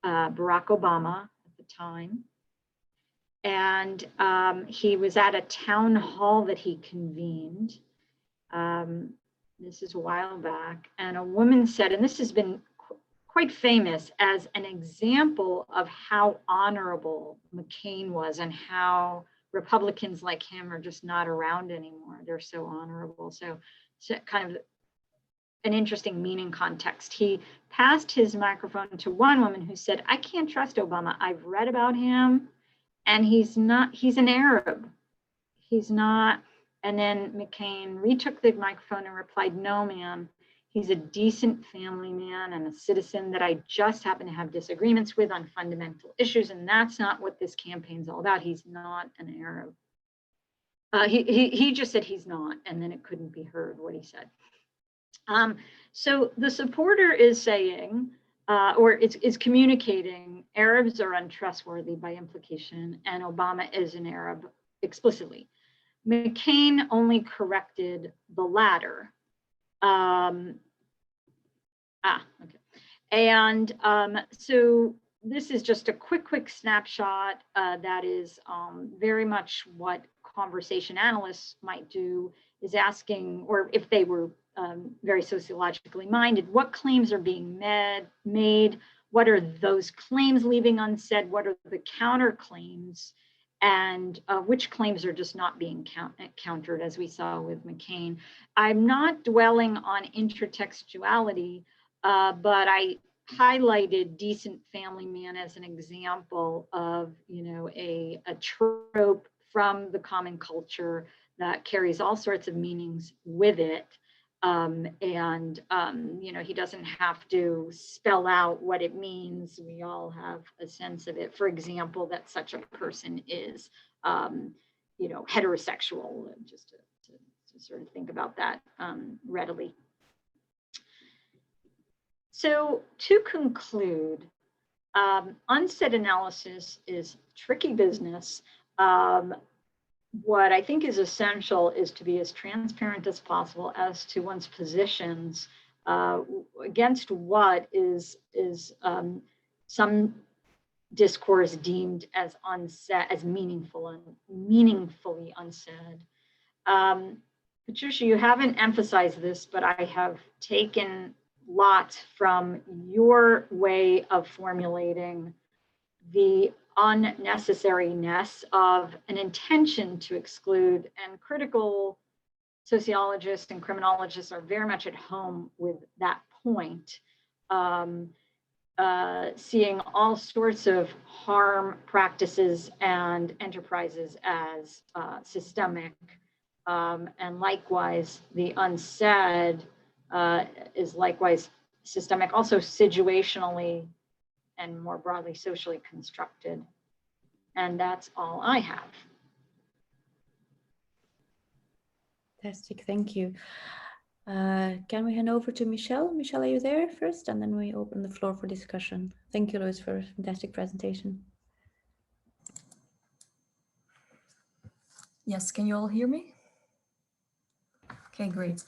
Speaker 3: Barack Obama at the time. And he was at a town hall that he convened. This is a while back, and a woman said, and this has been quite famous as an example of how honorable McCain was and how Republicans like him are just not around anymore. They're so honorable. So kind of an interesting meaning context. He passed his microphone to one woman who said, I can't trust Obama. I've read about him and he's an Arab. He's not. And then McCain retook the microphone and replied, no, ma'am. He's a decent family man and a citizen that I just happen to have disagreements with on fundamental issues. And that's not what this campaign's all about. He's not an Arab. He just said he's not, and then it couldn't be heard what he said. So the supporter is saying, or is communicating, Arabs are untrustworthy by implication, and Obama is an Arab explicitly. McCain only corrected the latter. Okay. And so this is just a quick snapshot that is very much what conversation analysts might do, is asking, or if they were very sociologically minded, what claims are being made? What are those claims leaving unsaid? What are the counterclaims? And which claims are just not being countered, as we saw with McCain. I'm not dwelling on intertextuality, but I highlighted decent family man as an example of, a trope from the common culture that carries all sorts of meanings with it. He doesn't have to spell out what it means. We all have a sense of it. For example, that such a person is, heterosexual, just to sort of think about that readily. So to conclude, unsaid analysis is tricky business. What I think is essential is to be as transparent as possible as to one's positions against what is some discourse deemed as unsaid, as meaningfully unsaid. Patricia, you haven't emphasized this, but I have taken lots from your way of formulating the unnecessariness of an intention to exclude, and critical sociologists and criminologists are very much at home with that point, seeing all sorts of harm practices and enterprises as systemic, and likewise the unsaid is likewise systemic, also situationally and more broadly socially constructed. And that's all I have.
Speaker 1: Fantastic, thank you. Can we hand over to Michelle? Michelle, are you there first? And then we open the floor for discussion. Thank you, Lois, for a fantastic presentation.
Speaker 5: Yes, can you all hear me? Okay, great.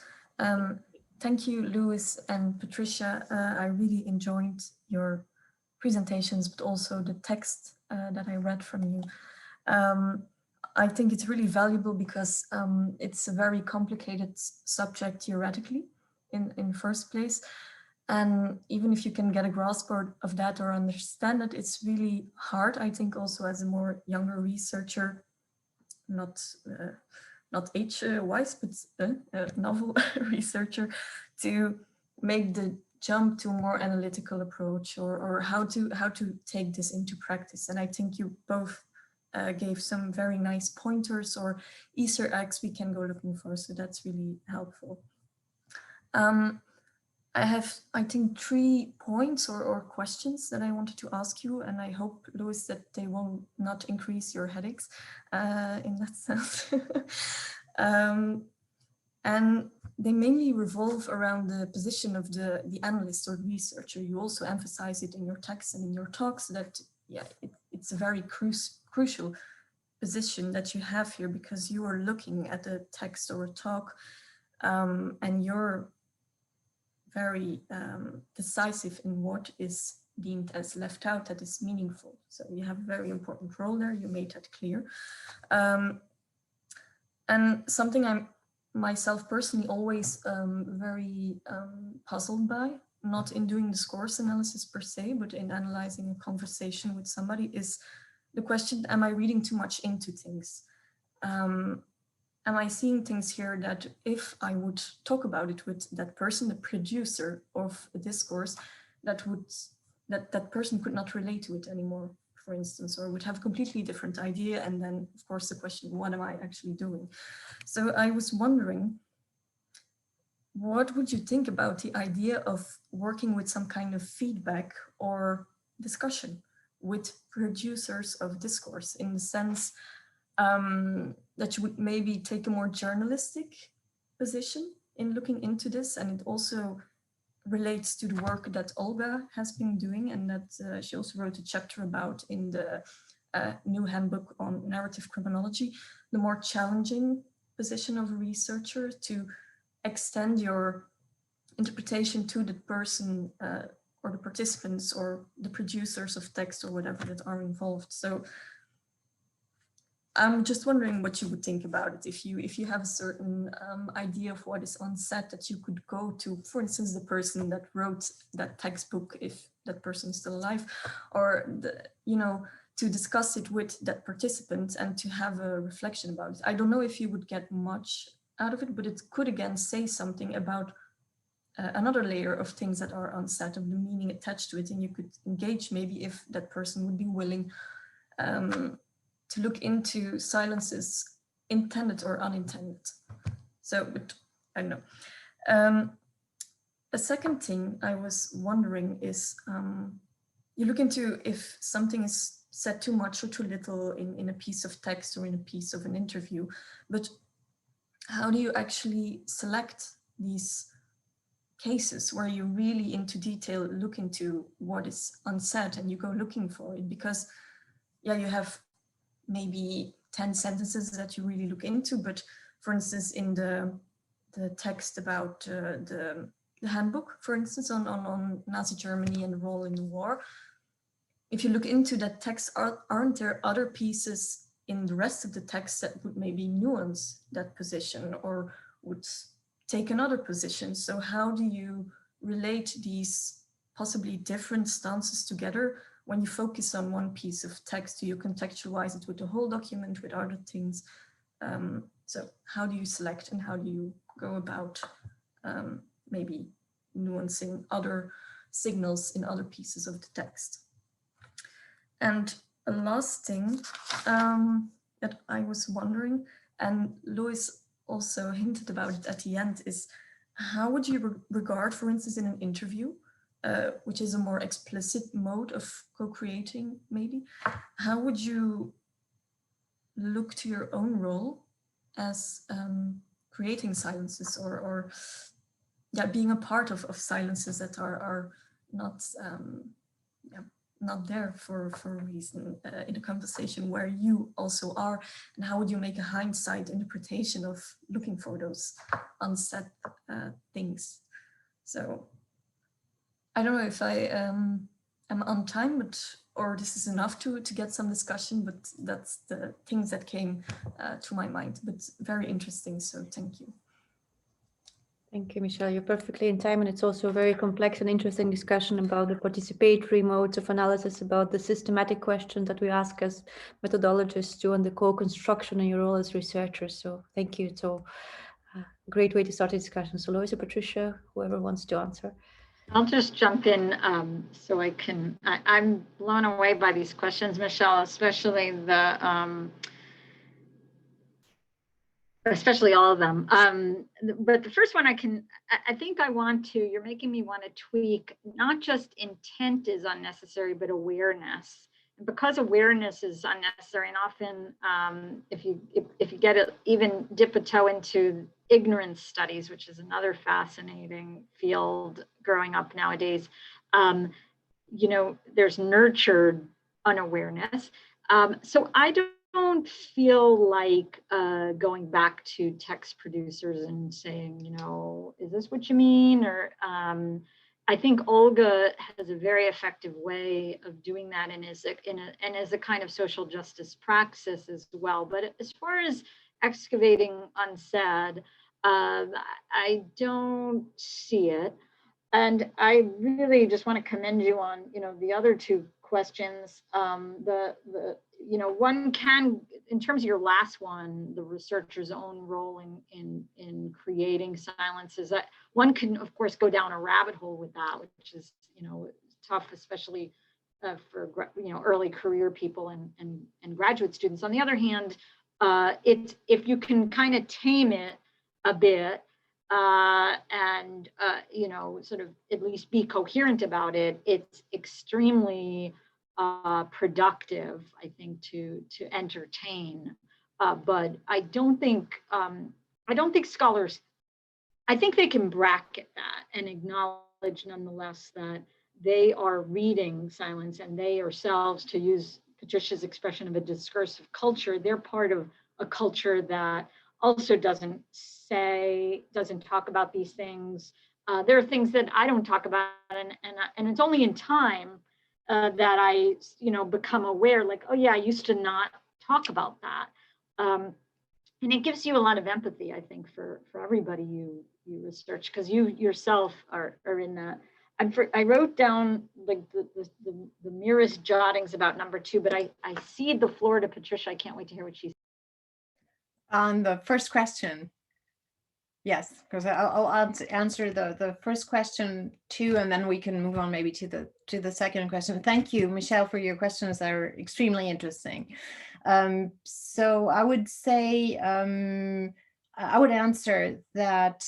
Speaker 5: Thank you, Lois and Patricia. I really enjoyed your presentations, but also the text that I read from you. I think it's really valuable because it's a very complicated subject theoretically in first place. And even if you can get a grasp of that or understand it, it's really hard, I think, also as a more younger researcher, not age-wise, but a novel researcher, to make the jump to a more analytical approach, or how to take this into practice. And I think you both gave some very nice pointers or Easter eggs we can go looking for, so that's really helpful. I have, I think, 3 points or questions that I wanted to ask you, and I hope, Lois, that they will not increase your headaches in that sense. And they mainly revolve around the position of the analyst or researcher. You also emphasize it in your text and in your talks that, yeah, it's a very crucial position that you have here, because you are looking at a text or a talk, and you're very decisive in what is deemed as left out that is meaningful. So you have a very important role there, you made that clear. And something I'm myself personally always very puzzled by, not in doing discourse analysis per se, but in analyzing a conversation with somebody, is the question, am I reading too much into things? Am I seeing things here that if I would talk about it with that person, the producer of a discourse, that person could not relate to it anymore, for instance, or would have a completely different idea. And then, of course, the question, what am I actually doing? So I was wondering, what would you think about the idea of working with some kind of feedback or discussion with producers of discourse, in the sense that you would maybe take a more journalistic position in looking into this? And it also relates to the work that Olga has been doing, and that she also wrote a chapter about in the new handbook on narrative criminology, the more challenging position of a researcher to extend your interpretation to the person or the participants or the producers of text or whatever that are involved. So I'm just wondering what you would think about it, if you have a certain idea of what is on set that you could go to, for instance, the person that wrote that textbook, if that person is still alive, or to discuss it with that participant and to have a reflection about it. I don't know if you would get much out of it, but it could again say something about another layer of things that are on set, of the meaning attached to it, and you could engage maybe if that person would be willing to look into silences, intended or unintended. So, but I don't know. A second thing I was wondering is, you look into if something is said too much or too little in a piece of text or in a piece of an interview, but how do you actually select these cases where you really into detail look into what is unsaid and you go looking for it? Because, yeah, you have maybe 10 sentences that you really look into, but for instance, in the text about the handbook, for instance, on Nazi Germany and the role in the war, if you look into that text, aren't there other pieces in the rest of the text that would maybe nuance that position or would take another position? So how do you relate these possibly different stances together when you focus on one piece of text? Do you contextualize it with the whole document, with other things? So how do you select, and how do you go about maybe nuancing other signals in other pieces of the text? And a last thing that I was wondering, and Lois also hinted about it at the end, is how would you regard, for instance, in an interview, which is a more explicit mode of co-creating maybe, how would you look to your own role as creating silences or being a part of silences that are not not there for a reason in a conversation where you also are, and how would you make a hindsight interpretation of looking for those unsaid things? So I don't know if I am on time, or this is enough to get some discussion, but that's the things that came to my mind, but very interesting, so thank you.
Speaker 1: Thank you, Michelle. You're perfectly in time, and it's also a very complex and interesting discussion about the participatory modes of analysis, about the systematic questions that we ask as methodologists too, and the co-construction and your role as researchers. So thank you. So great way to start a discussion. So Lois or Patricia, whoever wants to answer.
Speaker 3: I'll just jump in so I can, I'm blown away by these questions, Michelle, especially especially all of them. But the first one I think I want to, you're making me want to tweak, not just intent is unnecessary, but awareness. And because awareness is unnecessary, and often if you get it, even dip a toe into ignorance studies, which is another fascinating field growing up nowadays, you know, there's nurtured unawareness. So I don't feel like going back to text producers and saying, you know, is this what you mean? Or I think Olga has a very effective way of doing that, and is a kind of social justice praxis as well. But as far as excavating unsaid, I don't see it. And I really just want to commend you on, you know, the other two questions. You know, one can, in terms of your last one, the researcher's own role in creating silences, that one can, of course, go down a rabbit hole with that, which is, you know, tough, especially for, you know, early career people and graduate students. On the other hand, if you can kind of tame it a bit, and you know, sort of at least be coherent about it, it's extremely productive, I think, to entertain. But I don't think scholars, I think they can bracket that and acknowledge nonetheless that they are reading silence, and they ourselves, to use Patricia's expression of a discursive culture, they're part of a culture that also doesn't talk about these things. There are things that I don't talk about, and it's only in time that I, you know, become aware, like, oh yeah, I used to not talk about that. And it gives you a lot of empathy, I think, for everybody you research, because you yourself are in that. I wrote down like the merest jottings about number 2, but I cede the floor to Patricia. I can't wait to hear what she says.
Speaker 2: On the first question, yes, because I'll answer the first question too, and then we can move on maybe to the second question. Thank you, Michelle, for your questions that are extremely interesting. So I would say, I would answer that,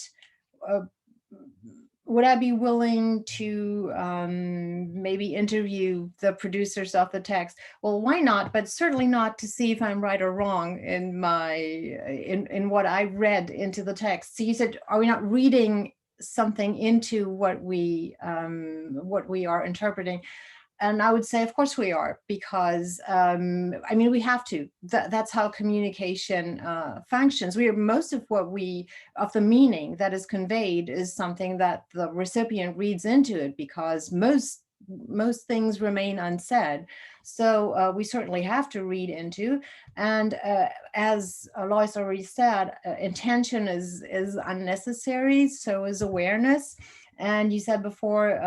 Speaker 2: would I be willing to maybe interview the producers of the text? Well, why not? But certainly not to see if I'm right or wrong in what I read into the text. So you said, are we not reading something into what we are interpreting? And I would say, of course we are, because I mean, we have to. That's how communication functions. Most of the meaning that is conveyed is something that the recipient reads into it, because most things remain unsaid. So we certainly have to read into. And as Lois already said, intention is unnecessary. So is awareness. And you said before,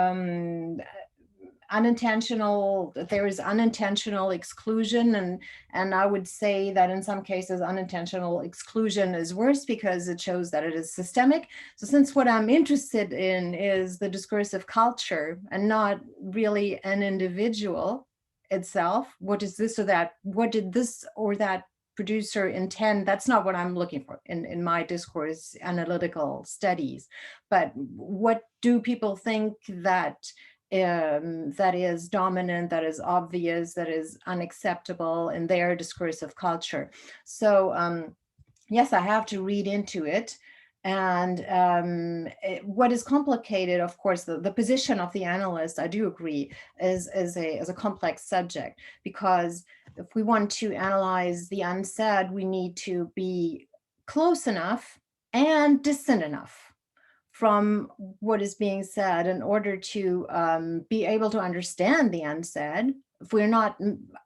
Speaker 2: there is unintentional exclusion, and I would say that in some cases unintentional exclusion is worse because it shows that it is systemic. So since what I'm interested in is the discursive culture and not really an individual itself, what is this or that, what did this or that producer intend, that's not what I'm looking for in my discourse analytical studies. But what do people think that is dominant, that is obvious, that is unacceptable in their discursive culture? So yes, I have to read into it. And what is complicated, of course, the position of the analyst, I do agree, is a complex subject, because if we want to analyze the unsaid, we need to be close enough and distant enough from what is being said in order to be able to understand the unsaid. If we're not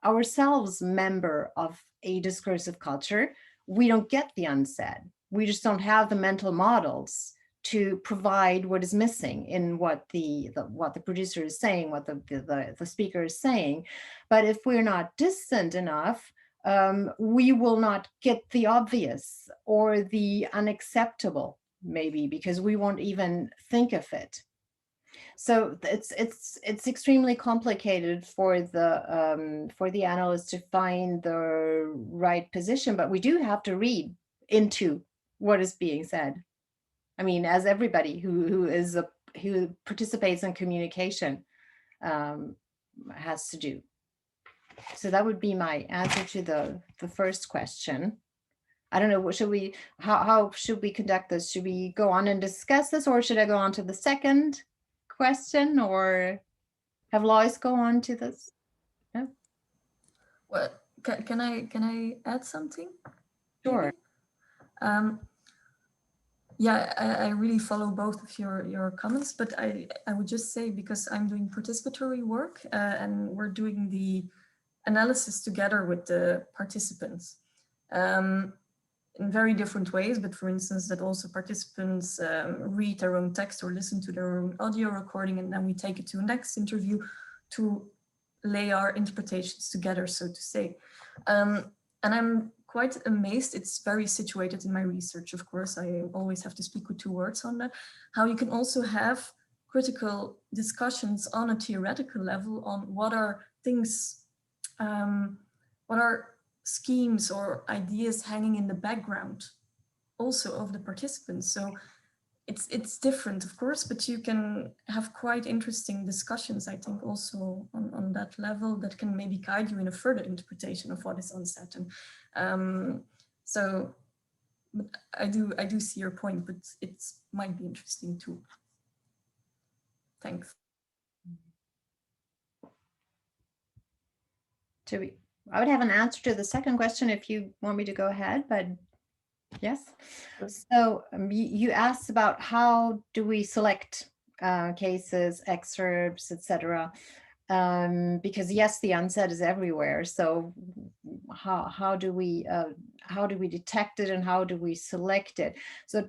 Speaker 2: ourselves member of a discursive culture, we don't get the unsaid. We just don't have the mental models to provide what is missing in what the producer is saying, what the speaker is saying. But if we're not distant enough, we will not get the obvious or the unacceptable, maybe, because we won't even think of it. So it's extremely complicated for the analyst to find the right position, but we do have to read into what is being said. I mean, as everybody who participates in communication has to do. So that would be my answer to the first question. I don't know, what should we, how should we conduct this? Should we go on and discuss this, or should I go on to the second question, or have Lois go on to this? No?
Speaker 5: Well, can I add something?
Speaker 2: Sure.
Speaker 5: Yeah, I really follow both of your comments, but I would just say, because I'm doing participatory work and we're doing the analysis together with the participants in very different ways, but for instance, that also participants read their own text or listen to their own audio recording, and then we take it to a next interview to lay our interpretations together, so to say. And I'm quite amazed, it's very situated in my research, of course, I always have to speak with two words on that, how you can also have critical discussions on a theoretical level on what are things, what are schemes or ideas hanging in the background also of the participants. So it's different, of course, but you can have quite interesting discussions, I think, also on that level that can maybe guide you in a further interpretation of what is unsaid. And so but I do see your point, but it might be interesting too. Thanks.
Speaker 2: I would have an answer to the second question if you want me to go ahead, but yes. So you asked about how do we select cases, excerpts, etc. Because yes, the unsaid is everywhere. So how do we detect it, and how do we select it? So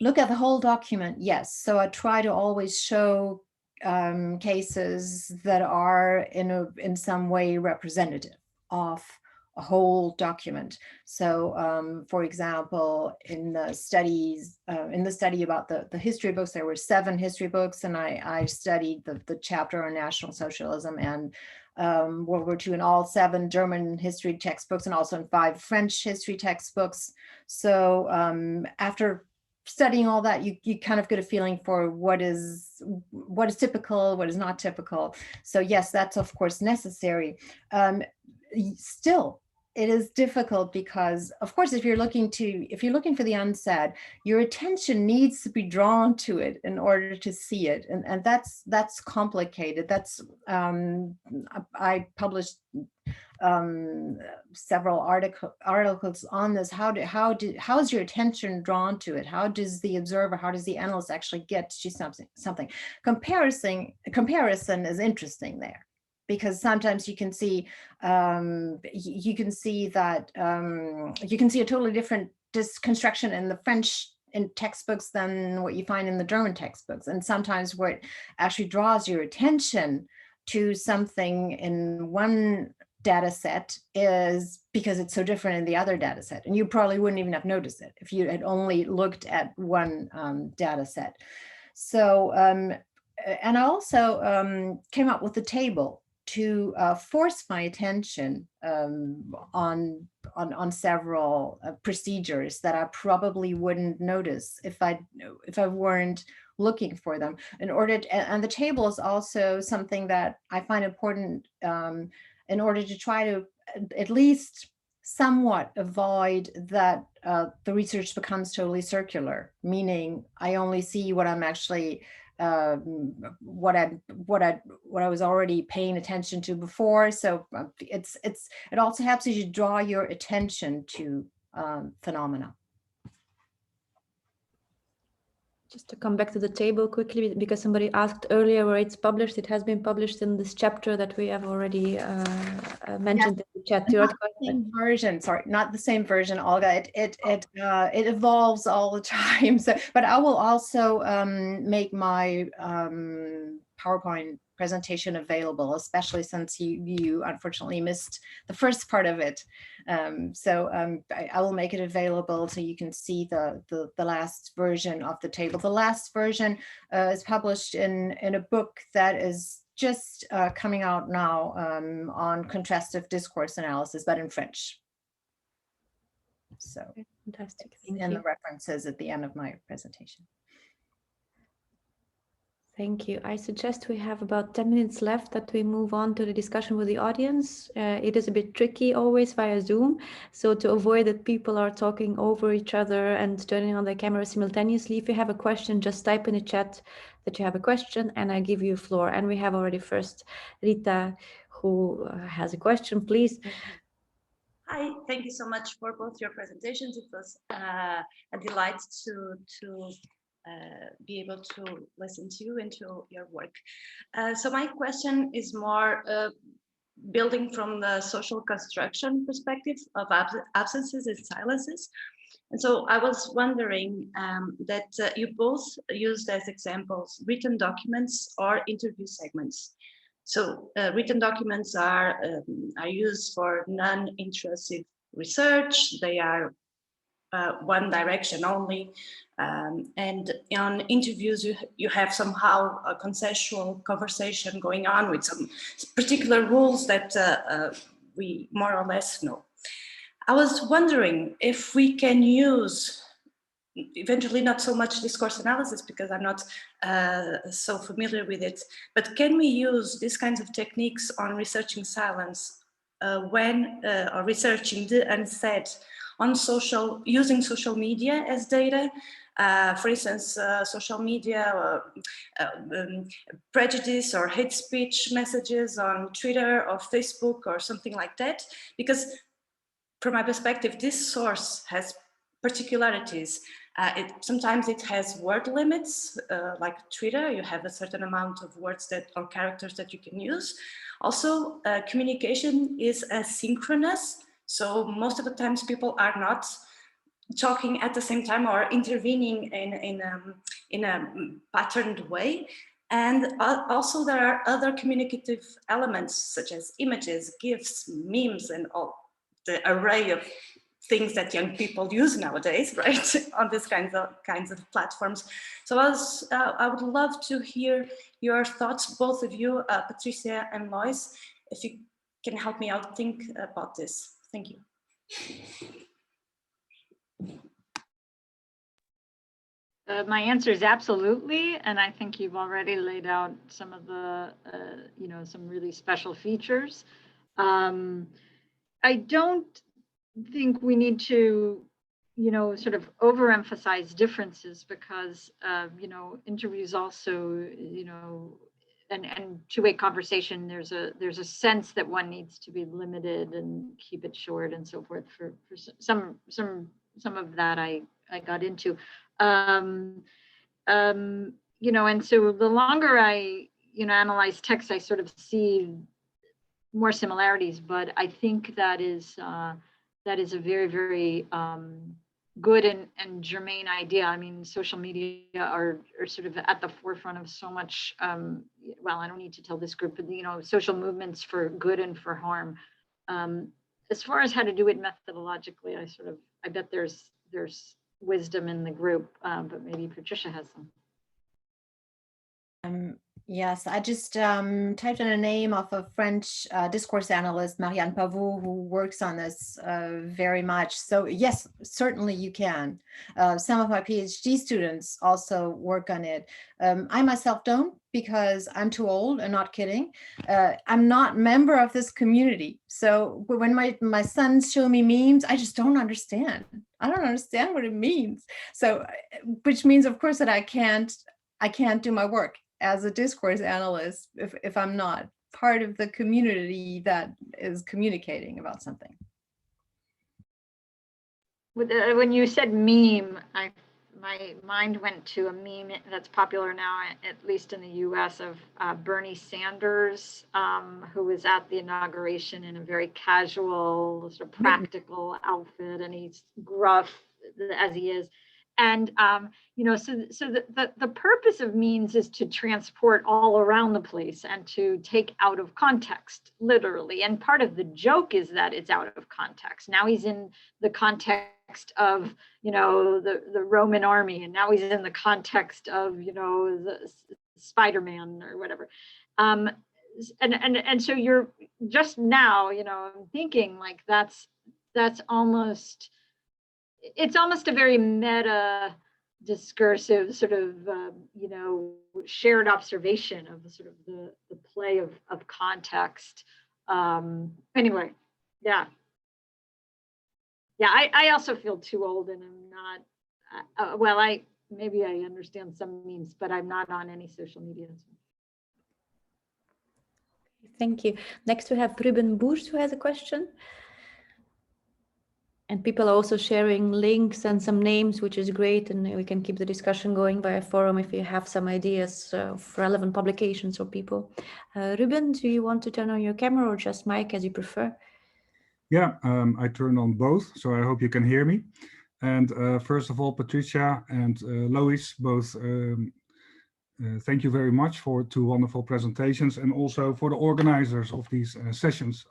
Speaker 2: look at the whole document. Yes. So I try to always show cases that are in some way representative of a whole document. So for example, in the study about the history books, there were 7 history books, and I studied the chapter on National Socialism and World War II in all 7 German history textbooks, and also in 5 French history textbooks. So after studying all that, you kind of get a feeling for what is typical, what is not typical. So yes, that's of course necessary. Still, it is difficult because, of course, if you're looking for the unsaid, your attention needs to be drawn to it in order to see it, and that's complicated. That's I published several articles on this. How is your attention drawn to it? How does the observer, how does the analyst actually get to something? Comparison is interesting there, because sometimes you can see you can see a totally different construction in the French in textbooks than what you find in the German textbooks, and sometimes what actually draws your attention to something in one data set is because it's so different in the other data set, and you probably wouldn't even have noticed it if you had only looked at one data set. So and I also came up with a table to force my attention on several procedures that I probably wouldn't notice if I weren't looking for them. And the table is also something that I find important in order to try to at least somewhat avoid that the research becomes totally circular, meaning I only see what I'm actually what I was already paying attention to before. So it also helps you to draw your attention to phenomena.
Speaker 1: Just to come back to the table quickly, because somebody asked earlier where it's published. It has been published in this chapter that we have already mentioned in the chat.
Speaker 2: Not the same version, sorry, not the same version, Olga. It evolves all the time. So, but I will also make my PowerPoint presentation available, especially since you unfortunately missed the first part of it. I will make it available so you can see the last version of the table. The last version is published in a book that is just coming out now on contrastive discourse analysis, but in French. So
Speaker 1: fantastic, thank
Speaker 2: and
Speaker 1: you.
Speaker 2: the references at the end of my presentation.
Speaker 1: Thank you. I suggest we have about 10 minutes left that we move on to the discussion with the audience. It is a bit tricky always via Zoom. So to avoid that people are talking over each other and turning on their camera simultaneously, if you have a question, just type in the chat that you have a question and I give you a floor. And we have already first Rita who has a question, please.
Speaker 4: Hi, thank you so much for both your presentations. It was a delight to be able to listen to you and to your work. So my question is more building from the social construction perspective of absences and silences. And so I was wondering that you both used as examples written documents or interview segments. So written documents are used for non-intrusive research. They are one direction only. And on interviews, you have somehow a consensual conversation going on with some particular rules that we more or less know. I was wondering if we can use, eventually not so much discourse analysis because I'm not so familiar with it, but can we use these kinds of techniques on researching silence or researching the unsaid on using social media as data? For instance, social media or prejudice or hate speech messages on Twitter or Facebook or something like that, because from my perspective, this source has particularities. Sometimes it has word limits, like Twitter, you have a certain amount of words or characters that you can use. Also, communication is asynchronous. So most of the times people are not talking at the same time or intervening in a patterned way. And also there are other communicative elements such as images, GIFs, memes, and all the array of things that young people use nowadays, right, on these kinds of platforms. So I would love to hear your thoughts, both of you, Patricia and Lois, if you can help me out think about this. Thank you.
Speaker 3: My answer is absolutely, and I think you've already laid out some of the, some really special features. I don't think we need to, sort of overemphasize differences because, interviews also, and two-way conversation, there's a sense that one needs to be limited and keep it short and so forth. For some of that I got into. And so the longer I, analyze text, I sort of see more similarities, but I think that is a very, very good and germane idea. I mean, social media are sort of at the forefront of so much, well, I don't need to tell this group, but, social movements for good and for harm. As far as how to do it methodologically, I bet there's wisdom in the group, but maybe Patricia has some.
Speaker 2: Yes, I just typed in a name of a French discourse analyst, Marianne Pavot, who works on this very much. So yes, certainly you can. Some of my PhD students also work on it. I myself don't, because I'm too old, and not kidding. I'm not a member of this community. So when my sons show me memes, I just don't understand. I don't understand what it means. So, which means, of course, that I can't do my work as a discourse analyst if I'm not part of the community that is communicating about something.
Speaker 3: When you said meme, my mind went to a meme that's popular now, at least in the US, of Bernie Sanders, who was at the inauguration in a very casual, sort of practical outfit, and he's gruff as he is. And, so the purpose of memes is to transport all around the place and to take out of context, literally. And part of the joke is that it's out of context. Now he's in the context of, the Roman army, and now he's in the context of, the Spider-Man or whatever. And so you're just now, I'm thinking like that's almost, it's almost a very meta discursive sort of, shared observation of the sort of the play of context. Anyway, yeah. Yeah, I also feel too old, and I'm not, maybe I understand some memes, but I'm not on any social media.
Speaker 1: Thank you. Next we have Ruben Boers, who has a question. And people are also sharing links and some names, which is great. And we can keep the discussion going via forum if you have some ideas of relevant publications or people. Ruben, do you want to turn on your camera or just mic, as you prefer?
Speaker 6: Yeah, I turned on both, so I hope you can hear me. And first of all, Patricia and Lois, both thank you very much for 2 wonderful presentations, and also for the organizers of these sessions,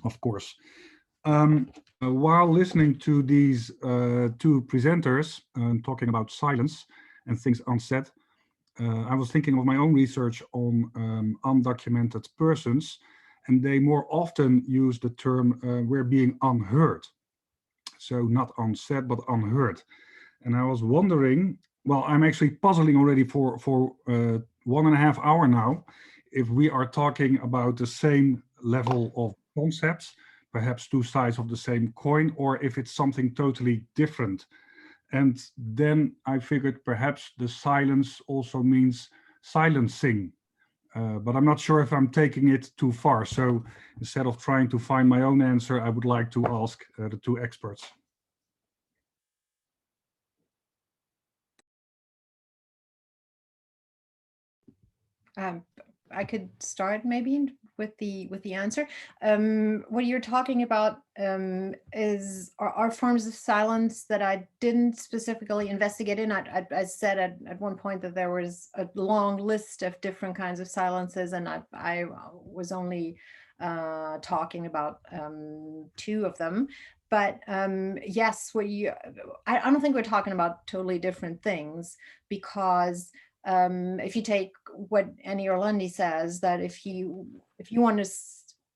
Speaker 6: of course. While listening to these 2 presenters talking about silence and things unsaid, I was thinking of my own research on undocumented persons, and they more often use the term we're being unheard. So not unsaid, but unheard. And I was wondering, well, I'm actually puzzling already for 1.5 hours now, if we are talking about the same level of concepts, perhaps 2 sides of the same coin, or if it's something totally different. And then I figured perhaps the silence also means silencing, but I'm not sure if I'm taking it too far. So instead of trying to find my own answer, I would like to ask the 2 experts.
Speaker 2: I could start maybe with the answer. What you're talking about are forms of silence that I didn't specifically investigate in. I said at one point that there was a long list of different kinds of silences, and I was only talking about 2 of them. But yes, I don't think we're talking about totally different things, because if you take what Annie Orlandi says, that if you want to,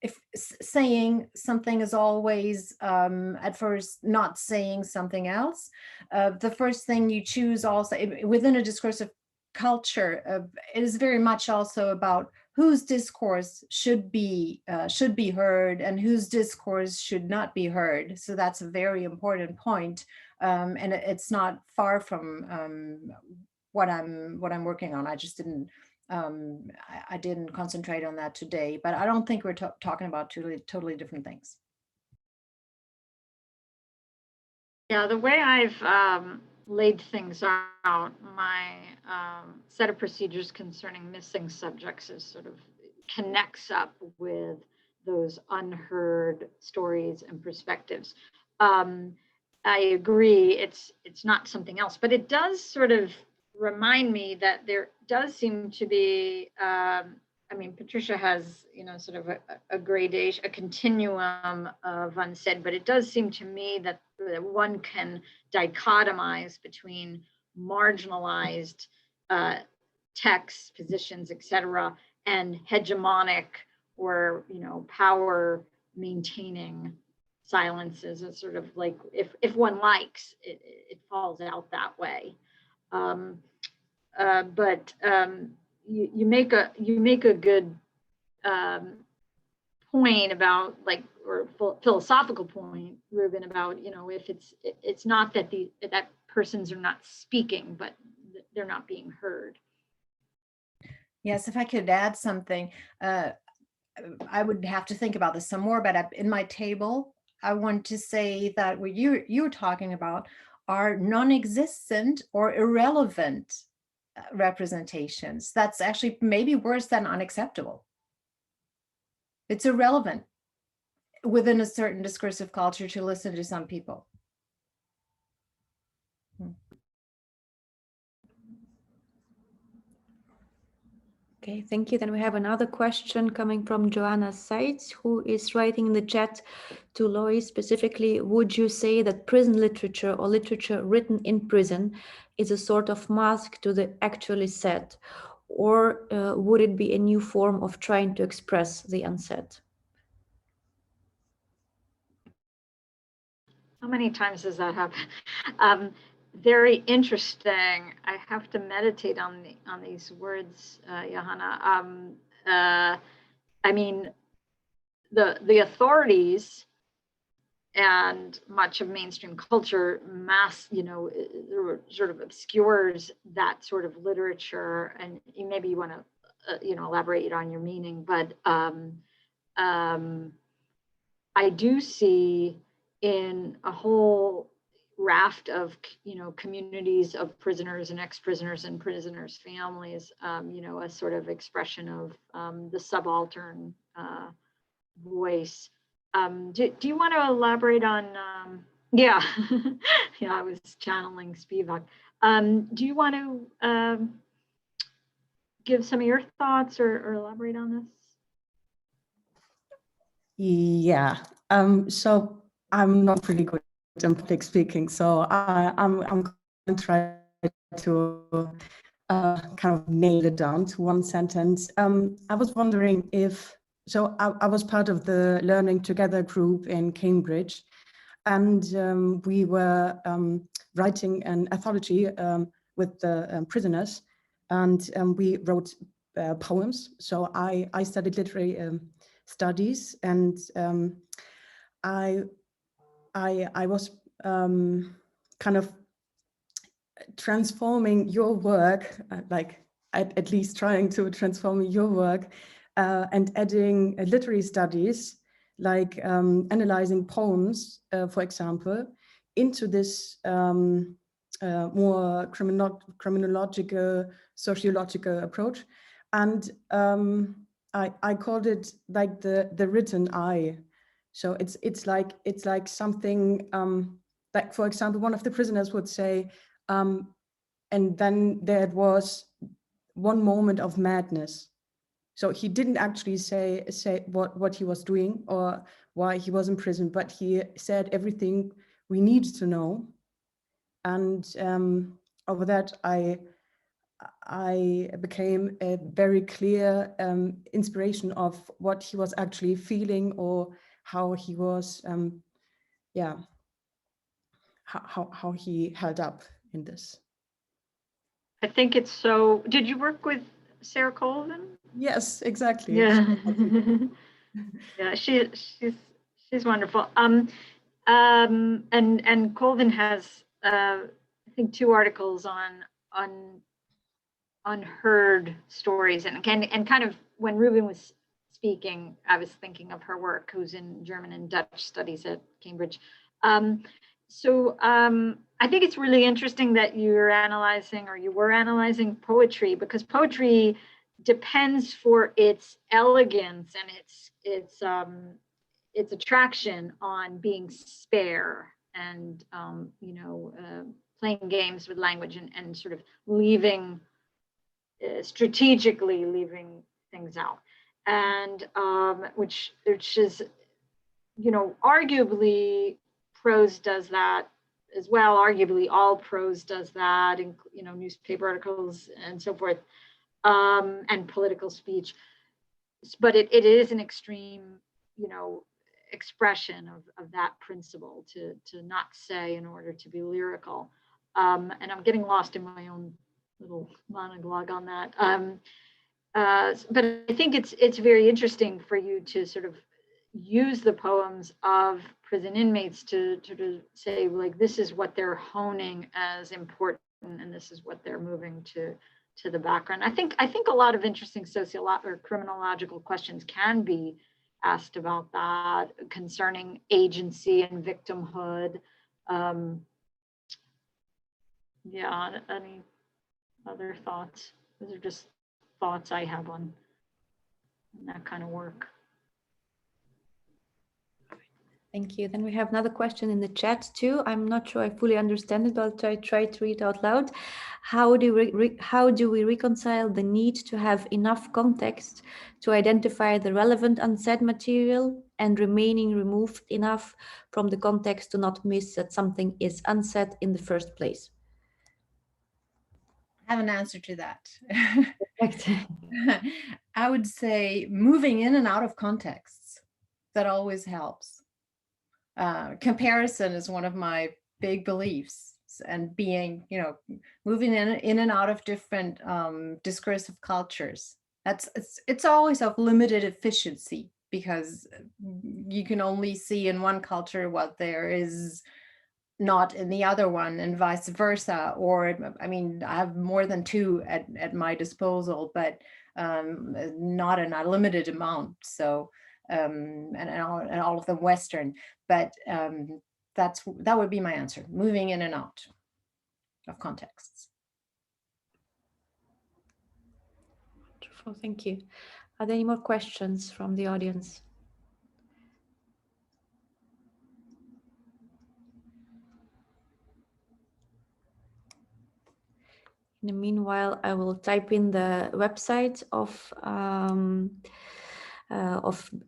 Speaker 2: if saying something is always at first not saying something else, the first thing you choose also within a discursive culture, it is very much also about whose discourse should be heard and whose discourse should not be heard. So that's a very important point, and it's not far from what I'm working on. I just didn't I didn't concentrate on that today, but I don't think we're talking about totally different things.
Speaker 3: Yeah, the way I've laid things out, my set of procedures concerning missing subjects is sort of connects up with those unheard stories and perspectives. I agree, it's not something else, but it does sort of remind me that there does seem to be, I mean, Patricia has, sort of a gradation, a continuum of unsaid, but it does seem to me that one can dichotomize between marginalized texts, positions, etc., and hegemonic or, you know, power maintaining silences. It's sort of like if one likes it, it falls out that way. You make a good point about, like, or philosophical point, Ruben, about, you know, if it's not that that persons are not speaking, but they're not being heard.
Speaker 2: Yes, if I could add something, I would have to think about this some more, but in my table, I want to say that what you're talking about are non-existent or irrelevant representations. That's actually maybe worse than unacceptable. It's irrelevant within a certain discursive culture to listen to some people.
Speaker 1: Okay, thank you. Then we have another question coming from Joanna Seitz, who is writing in the chat to Lois specifically. Would you say that prison literature or literature written in prison is a sort of mask to the actually said, or would it be a new form of trying to express the unsaid?
Speaker 3: How many times does that happen? Very interesting. I have to meditate on these words, Johanna. I mean, the authorities and much of mainstream culture sort of obscures that sort of literature, and maybe you want to elaborate on your meaning, but I do see in a whole raft of communities of prisoners and ex-prisoners and prisoners' families, a sort of expression of the subaltern voice. Do you want to elaborate on? Yeah, yeah, I was channeling Spivak. Do you want to give some of your thoughts or elaborate on this?
Speaker 7: Yeah. So I'm not really good in public speaking, so I'm going to try to kind of nail it down to one sentence. I was wondering if, so I was part of the Learning Together group in Cambridge, and we were writing an anthology with the prisoners, and we wrote poems. So I studied literary studies, and I was kind of transforming your work, like at least trying to transform your work, and adding literary studies, like analyzing poems, for example, into this more criminological, sociological approach. And I called it like the written eye. So it's like something like, for example, one of the prisoners would say, and then there was one moment of madness. So he didn't actually say what he was doing or why he was in prison, but he said everything we needed to know. And over that, I became a very clear inspiration of what he was actually feeling, or how he was, how he held up in this.
Speaker 3: I think it's so. Did you work with Sarah Colvin?
Speaker 7: Yes, exactly.
Speaker 3: Yeah, yeah, she's wonderful. And Colvin has I think 2 articles on unheard stories, and kind of when Ruben was speaking, I was thinking of her work, who's in German and Dutch studies at Cambridge. I think it's really interesting that you were analyzing poetry, because poetry depends for its elegance and its attraction on being spare and playing games with language and sort of strategically leaving things out, and which is, arguably prose does that as well. Arguably all prose does that, and newspaper articles and so forth. and political speech. But it is an extreme, expression of that principle to not say in order to be lyrical. And I'm getting lost in my own little monologue on that. But I think it's very interesting for you to sort of use the poems of prison inmates to say, like, this is what they're honing as important, and this is what they're moving to the background. I think a lot of interesting sociological or criminological questions can be asked about that, concerning agency and victimhood. Yeah, any other thoughts? Those are just thoughts I have on that kind of work.
Speaker 1: Thank you. Then we have another question in the chat too. I'm not sure I fully understand it, but I try to read out loud. How do we reconcile the need to have enough context to identify the relevant unsaid material and remaining removed enough from the context to not miss that something is unsaid in the first place?
Speaker 2: I have an answer to that.
Speaker 1: Perfect.
Speaker 2: I would say moving in and out of contexts. That always helps. Comparison is one of my big beliefs, and being, moving in and out of different discursive cultures. It's always of limited efficiency, because you can only see in one culture what there is not in the other one, and vice versa. Or, I mean, I have more than two at my disposal, but not in a limited amount. So, and all of them Western, but that would be my answer: moving in and out of contexts.
Speaker 1: Wonderful, thank you. Are there any more questions from the audience? In the meanwhile, I will type in the website of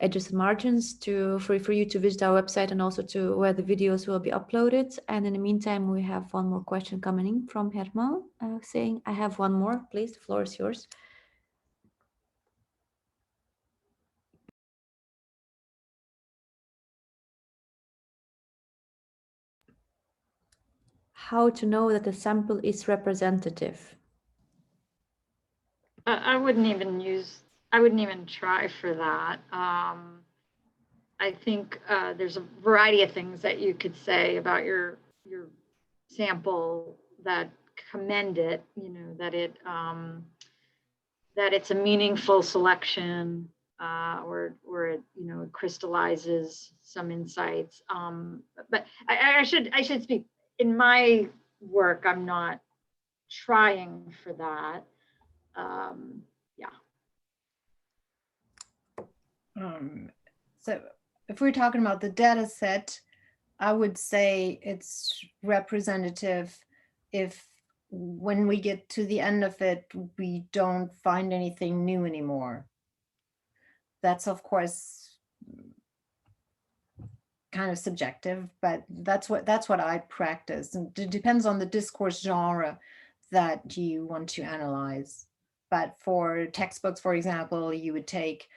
Speaker 1: Edges and Margins for you to visit our website, and also to where the videos will be uploaded. And in the meantime, we have one more question coming in from Herman saying, I have one more, please, the floor is yours. How to know that the sample is representative?
Speaker 3: I wouldn't even try for that. I think there's a variety of things that you could say about your sample that commend it, that it's a meaningful selection, or it, it crystallizes some insights. But I should speak. In my work, I'm not trying for that. Yeah.
Speaker 2: So if we're talking about the data set, I would say it's representative if, when we get to the end of it, we don't find anything new anymore. That's, of course, kind of subjective, but that's what I practice. And it depends on the discourse genre that you want to analyze. But for textbooks, for example, you would take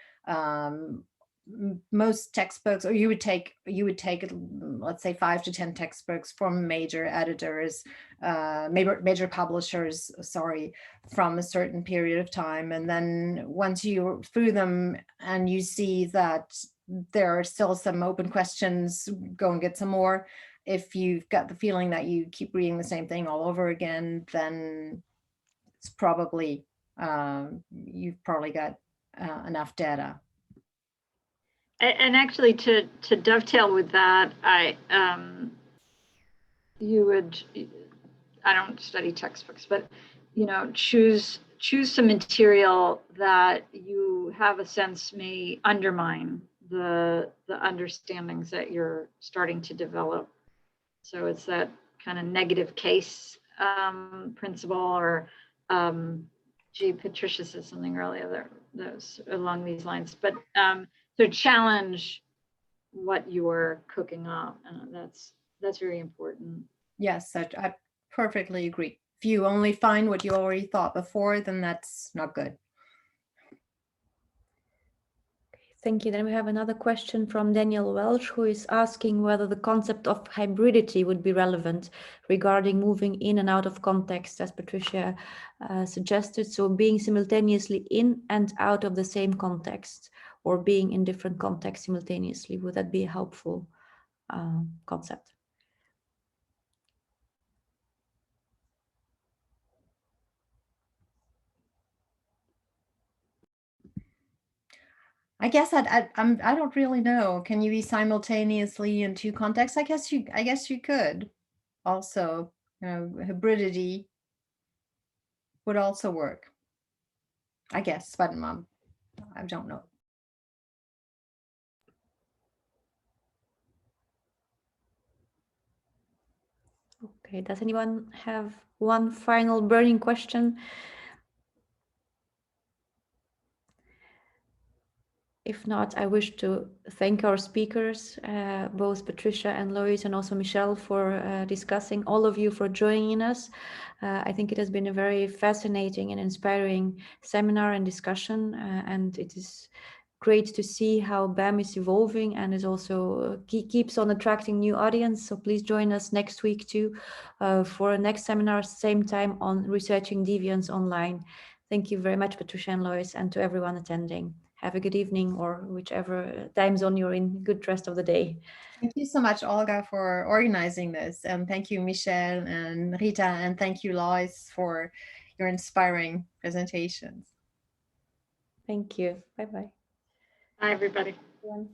Speaker 2: most textbooks, or you would take let's say 5 to 10 textbooks from major editors, major publishers, sorry, from a certain period of time. And then once you're through them and you see that there are still some open questions, go and get some more. If you've got the feeling that you keep reading the same thing all over again, then it's probably, you've probably got enough data.
Speaker 3: And actually, to dovetail with that, I don't study textbooks, but choose some material that you have a sense may undermine the understandings that you're starting to develop. So it's that kind of negative case principle, or Patricia said something earlier those along these lines, but to challenge what you are cooking up, and that's very important.
Speaker 2: Yes, I perfectly agree. If you only find what you already thought before, then that's not good.
Speaker 1: Thank you. Then we have another question from Daniel Welsh, who is asking whether the concept of hybridity would be relevant regarding moving in and out of context, as Patricia suggested. So being simultaneously in and out of the same context, or being in different contexts simultaneously. Would that be a helpful concept?
Speaker 2: I guess I don't really know. Can you be simultaneously in two contexts? I guess you could. Also, hybridity would also work. I guess, but I don't know.
Speaker 1: Okay, does anyone have one final burning question? If not, I wish to thank our speakers, both Patricia and Lois, and also Michelle, for discussing, all of you for joining us. I think it has been a very fascinating and inspiring seminar and discussion, and it is great to see how BEM is evolving and is also keeps on attracting new audience. So please join us next week too for a next seminar, same time, on researching deviance online. Thank you very much, Patricia and Lois, and to everyone attending. Have a good evening, or whichever time zone you're in. Good rest of the day.
Speaker 2: Thank you so much, Olga, for organizing this. And thank you, Michelle and Rita, and thank you, Lois, for your inspiring presentations.
Speaker 1: Thank you. Bye-bye.
Speaker 3: Bye, everybody.
Speaker 1: Everyone.